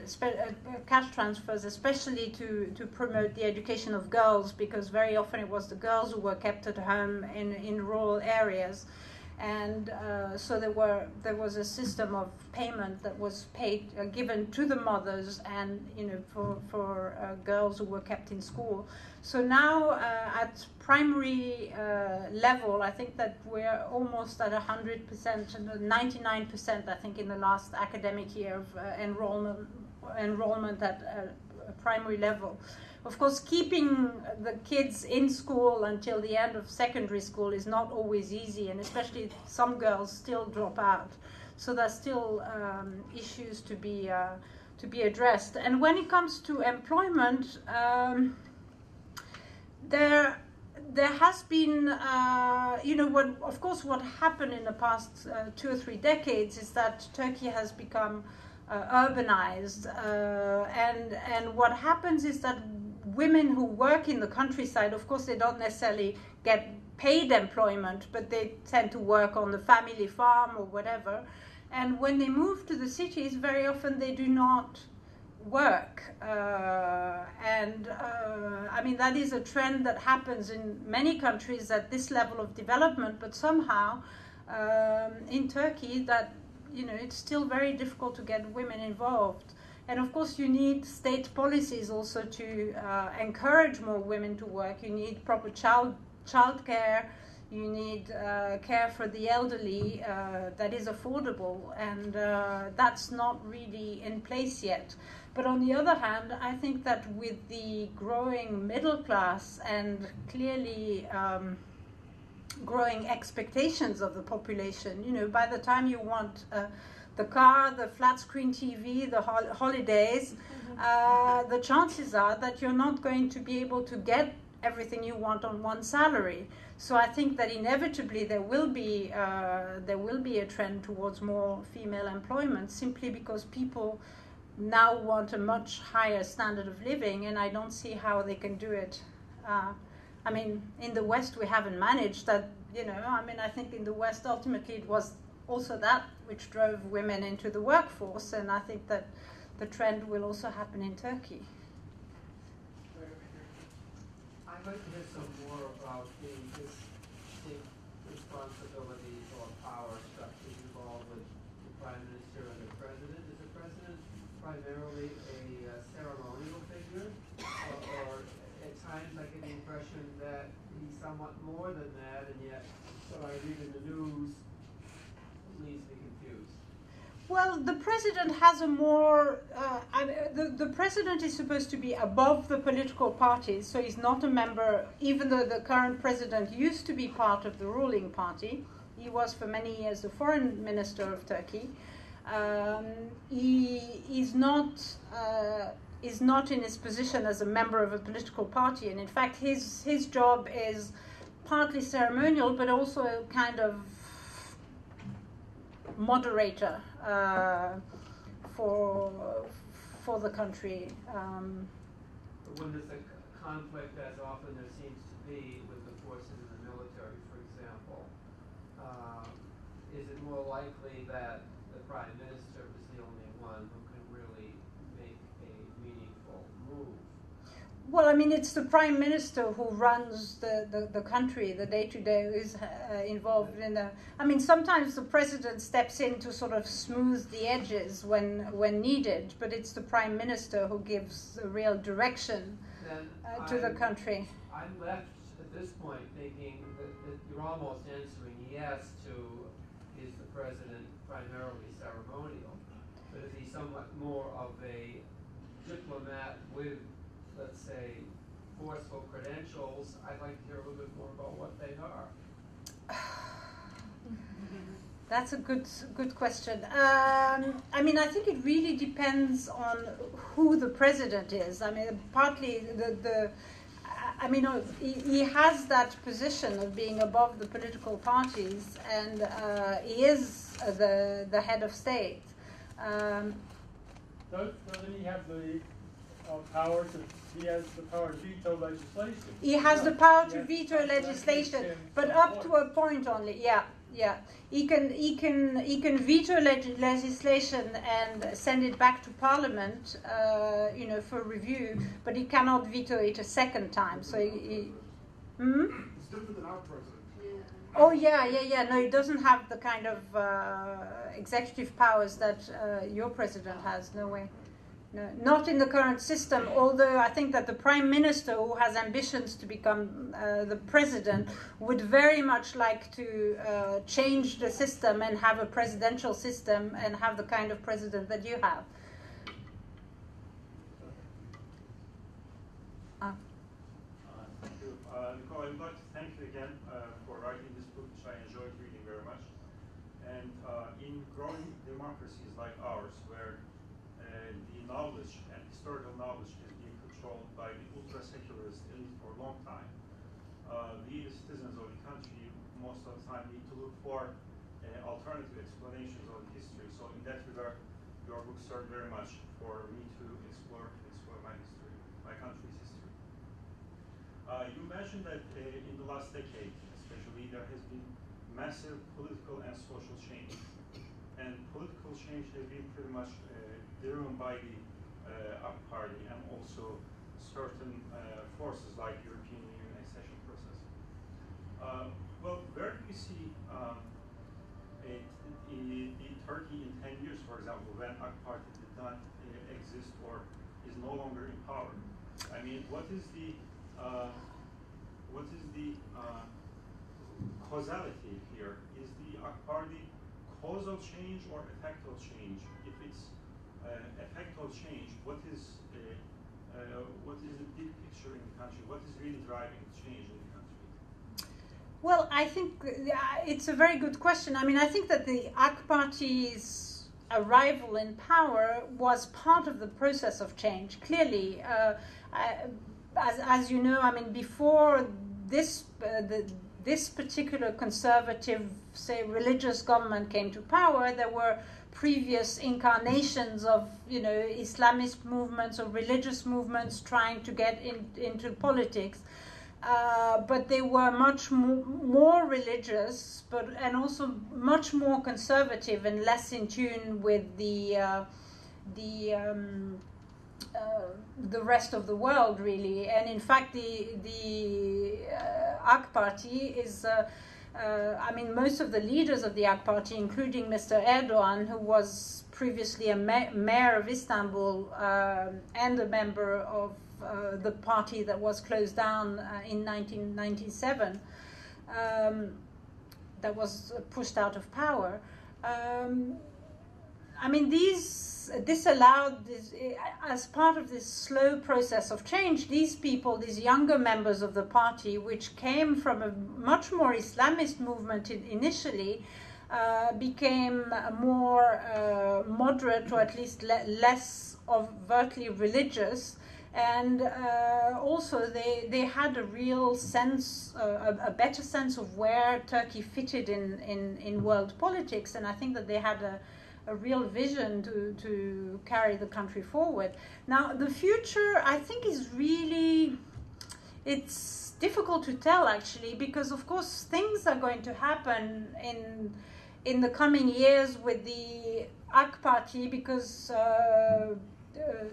especially to promote the education of girls, because very often it was the girls who were kept at home in rural areas. And so there was a system of payment that was given to the mothers, and for girls who were kept in school. So now at primary level, I think that we're almost at 100%, 99%, I think, in the last academic year of enrollment at primary level. Of course, keeping the kids in school until the end of secondary school is not always easy, and especially some girls still drop out. So there's still issues to be addressed. And when it comes to employment, there has been, what happened in the past 2 or 3 decades is that Turkey has become urbanized, and what happens is that women who work in the countryside, of course, they don't necessarily get paid employment, but they tend to work on the family farm or whatever. And when they move to the cities, very often they do not work. That is a trend that happens in many countries at this level of development, but somehow in Turkey that it's still very difficult to get women involved. And of course you need state policies also to encourage more women to work. You need proper child care, you need care for the elderly that is affordable, and that's not really in place yet. But on the other hand, I think that with the growing middle class and clearly growing expectations of the population, by the time you want the car, the flat screen TV, the holidays, the chances are that you're not going to be able to get everything you want on one salary. So I think that inevitably there will be a trend towards more female employment, simply because people now want a much higher standard of living, and I don't see how they can do it. In the West we haven't managed that, I think in the West ultimately it was also that which drove women into the workforce, and I think that the trend will also happen in Turkey. I'd like to hear some more about the distinct responsibilities or power structures involved with the Prime Minister and the President. Is the President primarily a ceremonial figure, or at times I get the impression that he's somewhat more than that, and yet what I read in the news leaves me confused? Well, the president has a more... the president is supposed to be above the political parties, so he's not a member, even though the current president used to be part of the ruling party. He was for many years the foreign minister of Turkey. He is not in his position as a member of a political party, and in fact his job is partly ceremonial, but also a kind of moderator for the country. But when there's a conflict, as often there seems to be with the forces in the military, for example, is it more likely that the Prime Minister is the only one who can really make a meaningful move? Well, it's the Prime Minister who runs the country, the day-to-day, is involved in the... sometimes the President steps in to sort of smooth the edges when needed, but it's the Prime Minister who gives the real direction to the country. I'm left at this point thinking that you're almost answering yes to, is the President primarily ceremonial, but is he somewhat more of a diplomat with, let's say, forceful credentials? I'd like to hear a little bit more about what they are. That's a good question. I think it really depends on who the president is. Partly he has that position of being above the political parties, and he is the head of state. Doesn't he have the power to? He has the power to veto legislation. He has the power to veto legislation, but up to a point only. Yeah. He can veto legislation and send it back to Parliament, for review, but he cannot veto it a second time. So It's different than our president. Oh yeah. No, he doesn't have the kind of executive powers that your president has. No way. No, not in the current system. Although I think that the prime minister, who has ambitions to become the president, would very much like to change the system and have a presidential system and have the kind of president that you have. Thank you. Nicole, I would like to thank you again for writing this book, which I enjoyed reading very much. And in growing democracies like ours, where the knowledge and historical knowledge is being controlled by the ultra-secularist elite for a long time, we, the citizens of the country, most of the time need to look for alternative explanations of the history. So in that regard, your book served very much for me to explore my history, my country's history. You mentioned that in the last decade, especially, there has been massive political and social change. And political change has been pretty much driven by the AK Party and also certain forces like European Union accession process. Well, where do you see in Turkey in 10 years, for example, when AK Party did not exist or is no longer in power? I mean, what is the causality here? Is the AK Party causal change or effectual change? If it's effectual change, what is the big picture in the country? What is really driving the change in the country? Well, I think it's a very good question. I mean, I think that the AK Party's arrival in power was part of the process of change. Clearly, as you know, I mean, before this this particular conservative, say, religious government came to power, there were previous incarnations of, you know, Islamist movements or religious movements trying to get into politics. But they were much more religious, and also much more conservative and less in tune with the rest of the world, really. And in fact, the AK Party is, I mean, most of the leaders of the AK Party, including Mr. Erdogan, who was previously a mayor of Istanbul and a member of the party that was closed down in 1997, that was pushed out of power. I mean, this allowed, as part of this slow process of change, these people, these younger members of the party, which came from a much more Islamist movement initially, became more moderate, or at least less overtly religious. And also they had a real sense, a better sense of where Turkey fitted in world politics. And I think that they had a real vision to carry the country forward. Now, the future, I think, is really, it's difficult to tell, actually, because, of course, things are going to happen in the coming years with the AK Party, because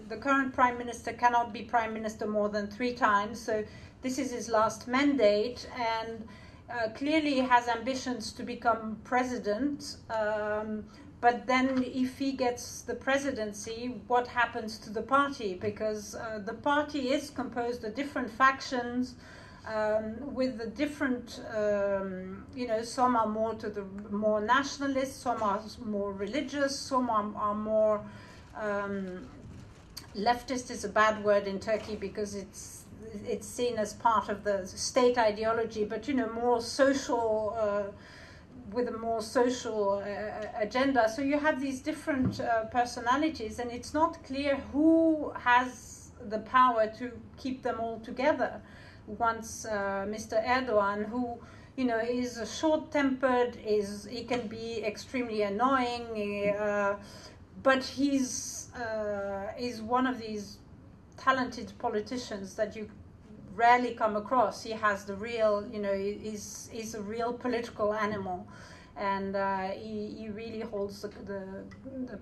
the current prime minister cannot be prime minister more than 3 times, so this is his last mandate, and clearly has ambitions to become president. But then if he gets the presidency, what happens to the party? Because the party is composed of different factions with the different, you know, some are more nationalist, some are more religious, some are more leftist is a bad word in Turkey because it's seen as part of the state ideology, but, you know, more social, with a more social agenda. So you have these different personalities, and it's not clear who has the power to keep them all together. Once Mr. Erdogan, who, you know, is short-tempered, he can be extremely annoying, but he's one of these talented politicians that you rarely come across. He has the real, you know, he's a real political animal, and he really holds the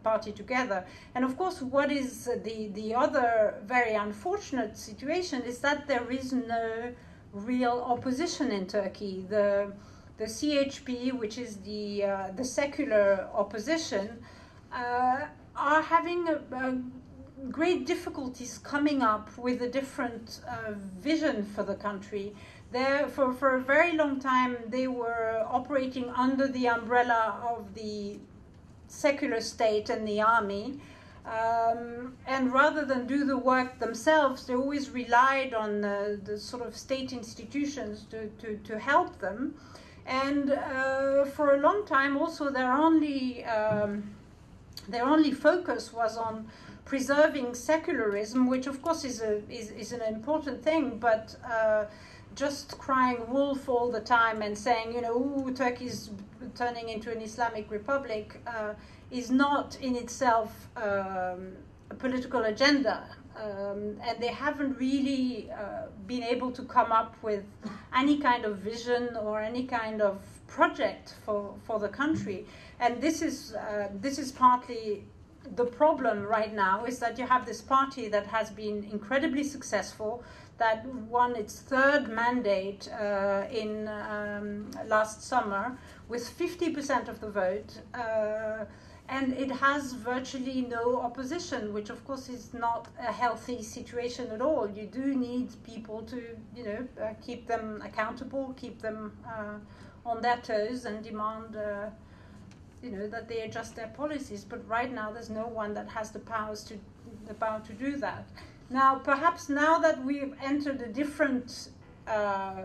party together. And of course, what is the other very unfortunate situation is that there is no real opposition in Turkey. The the CHP, which is the secular opposition, are having great difficulties coming up with a different vision for the country. For a very long time, they were operating under the umbrella of the secular state and the army. And rather than do the work themselves, they always relied on the sort of state institutions to help them. And for a long time, also their only focus was on preserving secularism, which of course is an important thing, but just crying wolf all the time and saying, ooh, Turkey's turning into an Islamic republic is not in itself a political agenda. And they haven't really been able to come up with any kind of vision or any kind of project for the country. And this is partly the problem right now, is that you have this party that has been incredibly successful, that won its third mandate in last summer with 50% of the vote, and it has virtually no opposition, which of course is not a healthy situation at all. You do need people to, keep them accountable, keep them on their toes, and demand that they adjust their policies. But right now there's no one that has the power to do that. Now, perhaps now that we've entered a different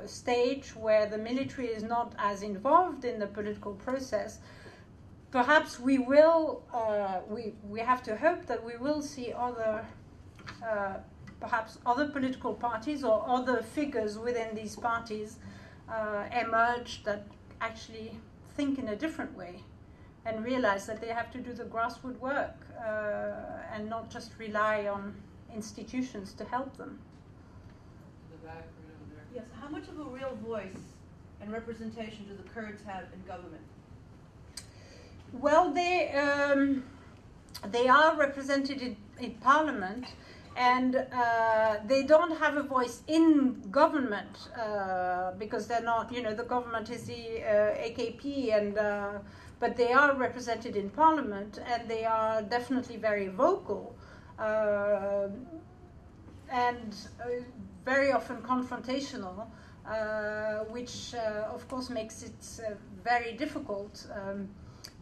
stage where the military is not as involved in the political process, perhaps we will, we have to hope that we will see perhaps other political parties or other figures within these parties emerge that actually think in a different way and realize that they have to do the grassroots work and not just rely on institutions to help them. The back, right over there. Yes, how much of a real voice and representation do the Kurds have in government? Well, they are represented in parliament, and they don't have a voice in government because they're not, the government is the AKP, and but they are represented in parliament, and they are definitely very vocal and very often confrontational, which of course makes it very difficult.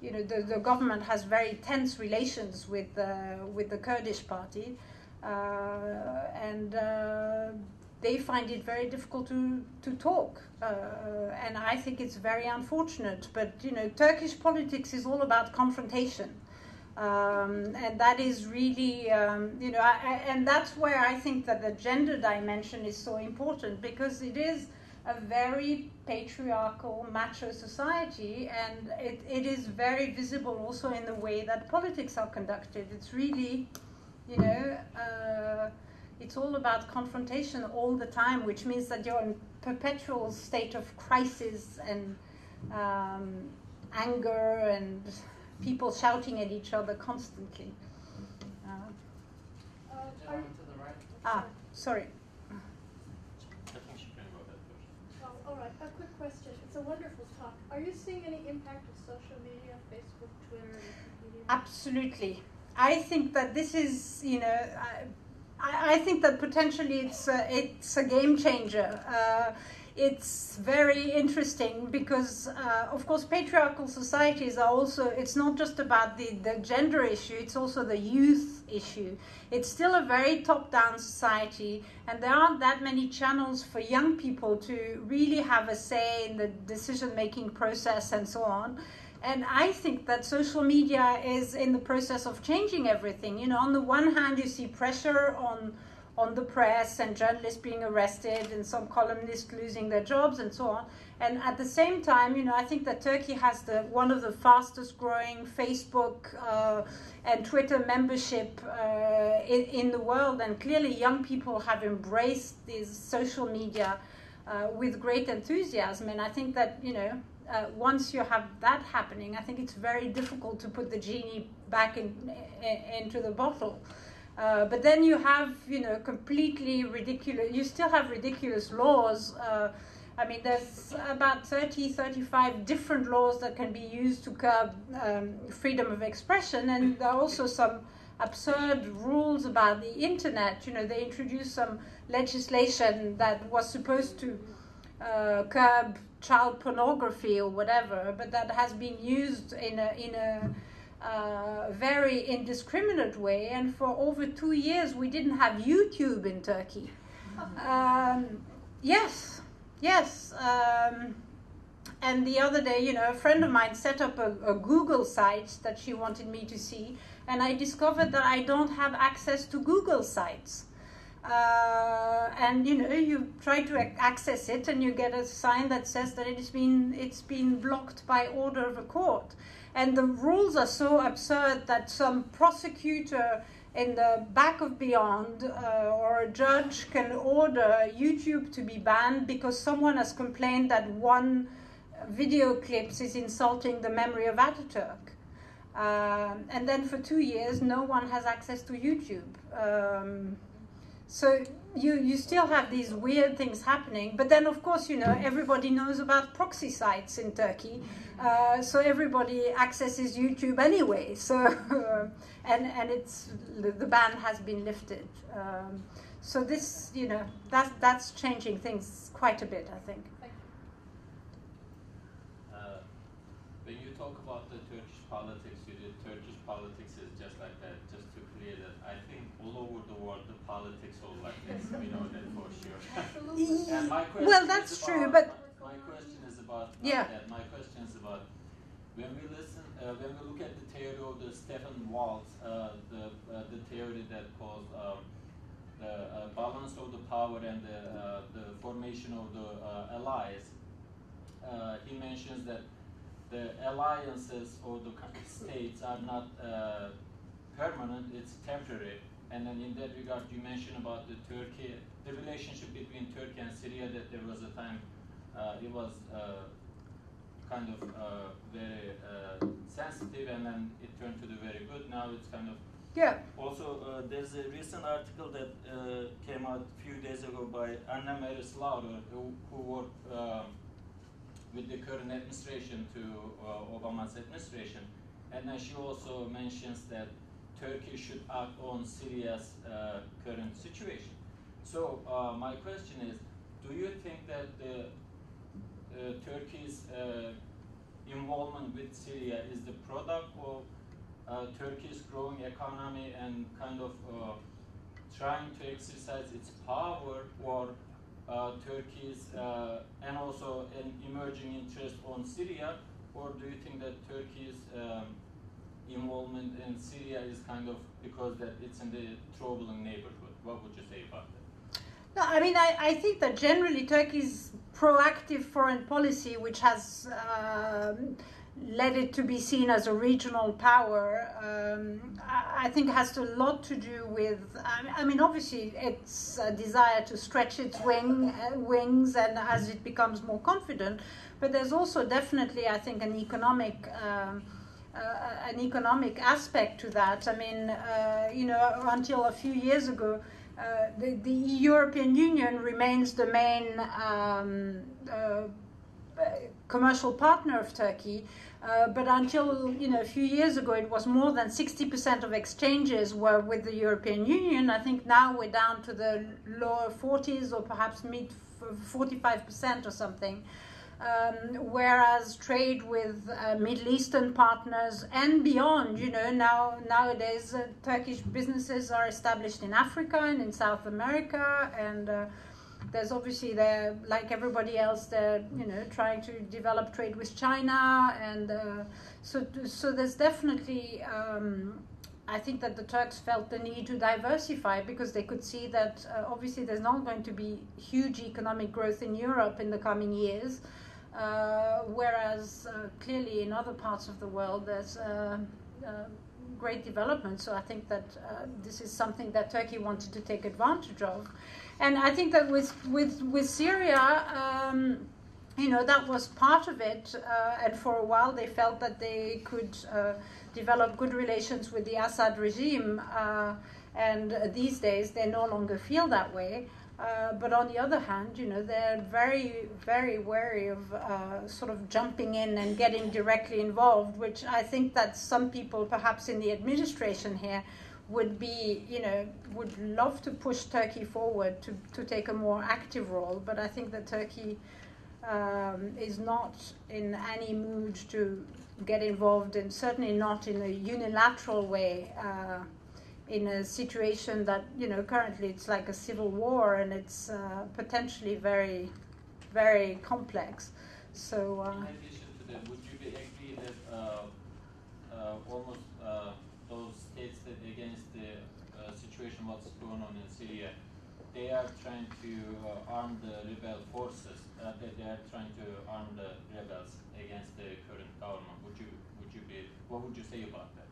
The government has very tense relations with the Kurdish party, and they find it very difficult to talk, and I think it's very unfortunate. But Turkish politics is all about confrontation, and that is really and that's where I think that the gender dimension is so important, because it is a very patriarchal, macho society, and it is very visible also in the way that politics are conducted. It's really, it's all about confrontation all the time, which means that you're in perpetual state of crisis and anger and people shouting at each other constantly. Gentleman to the right. Sorry. All right, a quick question. It's a wonderful talk. Are you seeing any impact of social media, Facebook, Twitter, Wikipedia? Absolutely. I think that this is, I think that potentially it's a game changer. It's very interesting because, of course, patriarchal societies are also, it's not just about the gender issue, it's also the youth issue. It's still a very top-down society, and there aren't that many channels for young people to really have a say in the decision-making process and so on. And I think that social media is in the process of changing everything. On the one hand, you see pressure on the press and journalists being arrested and some columnists losing their jobs and so on. And at the same time, I think that Turkey has one of the fastest growing Facebook and Twitter membership in the world. And clearly young people have embraced these social media with great enthusiasm. And I think that, once you have that happening, I think it's very difficult to put the genie back into the bottle. But then you have, completely ridiculous, you still have ridiculous laws I mean, there's about 30, 35 different laws that can be used to curb freedom of expression, and there are also some absurd rules about the internet. You know, they introduced some legislation that was supposed to curb child pornography or whatever, but that has been used in a very indiscriminate way, and for over 2 years we didn't have YouTube in Turkey. Yes. And the other day, you know, a friend of mine set up a Google site that she wanted me to see, and I discovered that I don't have access to Google sites. And you know, you try to access it, and you get a sign that says that it's been blocked by order of a court. And the rules are so absurd that some prosecutor in the back of beyond or a judge can order YouTube to be banned because someone has complained that one video clips is insulting the memory of Ataturk. And then for 2 years, no one has access to YouTube. So you still have these weird things happening. But then, of course, you know, everybody knows about proxy sites in Turkey. So everybody accesses YouTube anyway. So and it's the ban has been lifted. So this, you know, that's changing things quite a bit, I think. When you talk about the Turkish politics, Turkish politics is just like that. Just to clear that, I think all over the world the politics all like this. We know that for sure. And my question well, that's true, but my question is about yeah. My question is about when we listen, when we look at the theory of the Stephen Waltz, the theory that calls the balance of the power and the formation of the allies. He mentions that the alliances or the states are not permanent; it's temporary. And then in that regard, you mentioned about the relationship between Turkey and Syria. That there was a time it was kind of very sensitive, and then it turned to the very good. Now it's kind of Also, there's a recent article that came out a few days ago by Anna Maris Lauder, who worked with the current administration to Obama's administration, and then she also mentions that Turkey should act on Syria's current situation. So my question is, do you think that Turkey's involvement with Syria is the product of Turkey's growing economy and kind of trying to exercise its power, or Turkey's and also an emerging interest on Syria, or do you think that Turkey's involvement in Syria is kind of because that it's in the troubling neighborhood? What would you say about that? No, I mean, I think that generally Turkey's proactive foreign policy, which has led it to be seen as a regional power, I think has a lot to do with, I mean, obviously its desire to stretch its wings and as it becomes more confident, but there's also definitely, I think, an economic aspect to that. I mean, you know, until a few years ago, the European Union remains the main commercial partner of Turkey, but until, you know, a few years ago, it was more than 60% of exchanges were with the European Union. I think now we're down to the lower 40s or perhaps mid 45% or something. Whereas trade with Middle Eastern partners and beyond, you know, nowadays Turkish businesses are established in Africa and in South America, and there's obviously, they're like everybody else, they're, you know, trying to develop trade with China, and so there's definitely I think that the Turks felt the need to diversify because they could see that obviously there's not going to be huge economic growth in Europe in the coming years, whereas clearly in other parts of the world there's great development. So I think that this is something that Turkey wanted to take advantage of. And I think that with Syria, you know, that was part of it, and for a while they felt that they could develop good relations with the Assad regime, and these days they no longer feel that way. But on the other hand, they're very, very wary of sort of jumping in and getting directly involved, which I think that some people, perhaps in the administration here, would love to push Turkey forward to take a more active role. But I think that Turkey is not in any mood to get involved, and certainly not in a unilateral way. In a situation that, currently it's like a civil war, and it's potentially very, very complex. So. In addition to that, would you agree that almost those states that against the situation what's going on in Syria, they are trying to arm the rebel forces? They are trying to arm the rebels against the current government. What would you say about that?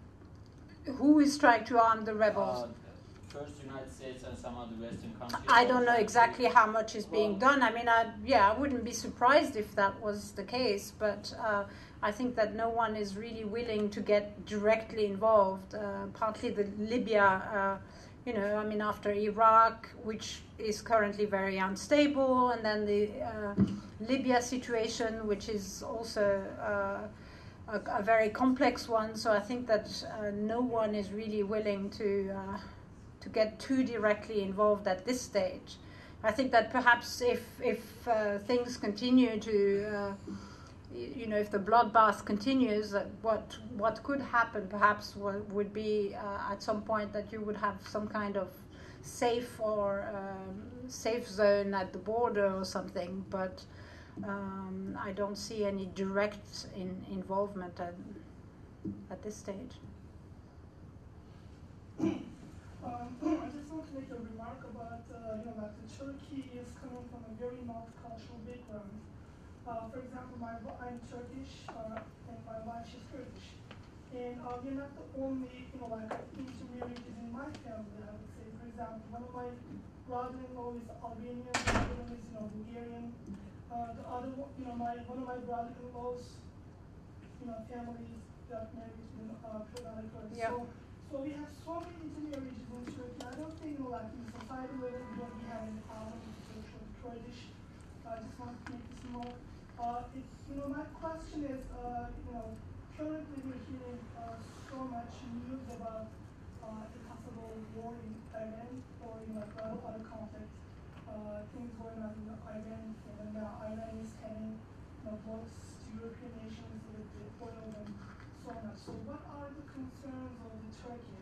Who is trying to arm the rebels? First United States and some other Western countries. I don't know exactly how much is being done. I mean, I wouldn't be surprised if that was the case, but I think that no one is really willing to get directly involved. Partly the Libya, after Iraq, which is currently very unstable, and then the Libya situation, which is also a very complex one. So I think that no one is really willing to get too directly involved at this stage. I think that perhaps if things continue to, if the bloodbath continues, what could happen perhaps would be at some point that you would have some kind of safe zone at the border or something, but I don't see any direct involvement at this stage. I just want to make a remark about, Turkey is coming from a very multicultural background. For example, I'm Turkish, and my wife is Kurdish. And we're not the only, intermarriages in my family, I would say. For example, one of my brother-in-law is Albanian, the other one is, Bulgarian. The other one, one of my brother-in-laws, families got married in Kurdish. Yeah. So we have so many intermarriages in Turkey. I don't think, in society level, we don't have any problem with Kurdish. I just want to make this more. My question is, currently we're hearing so much news about a possible war in Iran or other conflicts. Things going on in Iran, and now Iran is having blows to European nations with the oil and so much. So what are the concerns of the Turkey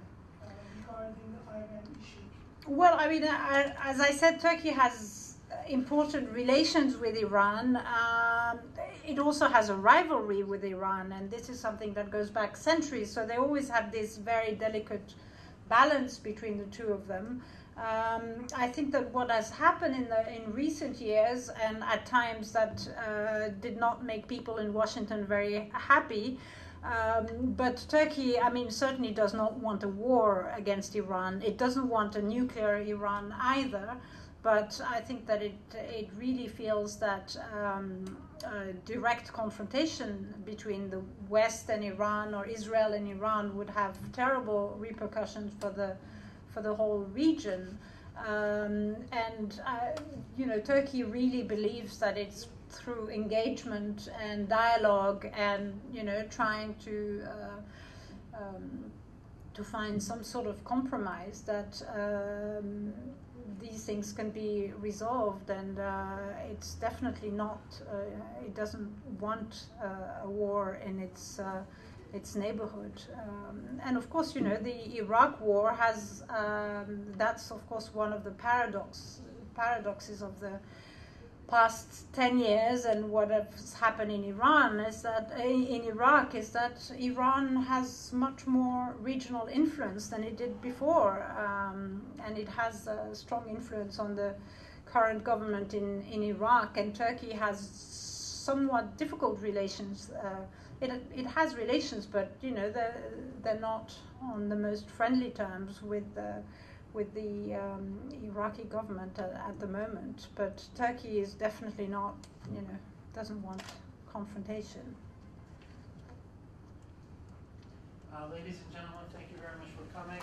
regarding the Iran issue? Well, as I said, Turkey has important relations with Iran. It also has a rivalry with Iran, and this is something that goes back centuries. So they always have this very delicate balance between the two of them. I think that what has happened in recent years, and at times that did not make people in Washington very happy, but Turkey, certainly does not want a war against Iran. It doesn't want a nuclear Iran either, but I think that it really feels that direct confrontation between the West and Iran, or Israel and Iran, would have terrible repercussions for the whole region. Turkey really believes that it's through engagement and dialogue and trying to find some sort of compromise that these things can be resolved, and it's definitely not. It doesn't want a war in its neighborhood, and of course, the Iraq War has. That's of course one of the paradoxes of the past 10 years, and what has happened in Iran is that in Iraq is that Iran has much more regional influence than it did before, and it has a strong influence on the current government in Iraq, and Turkey has somewhat difficult relations. It has relations, but they're not on the most friendly terms with the Iraqi government at the moment. But Turkey is definitely not, doesn't want confrontation. Ladies and gentlemen, thank you very much for coming.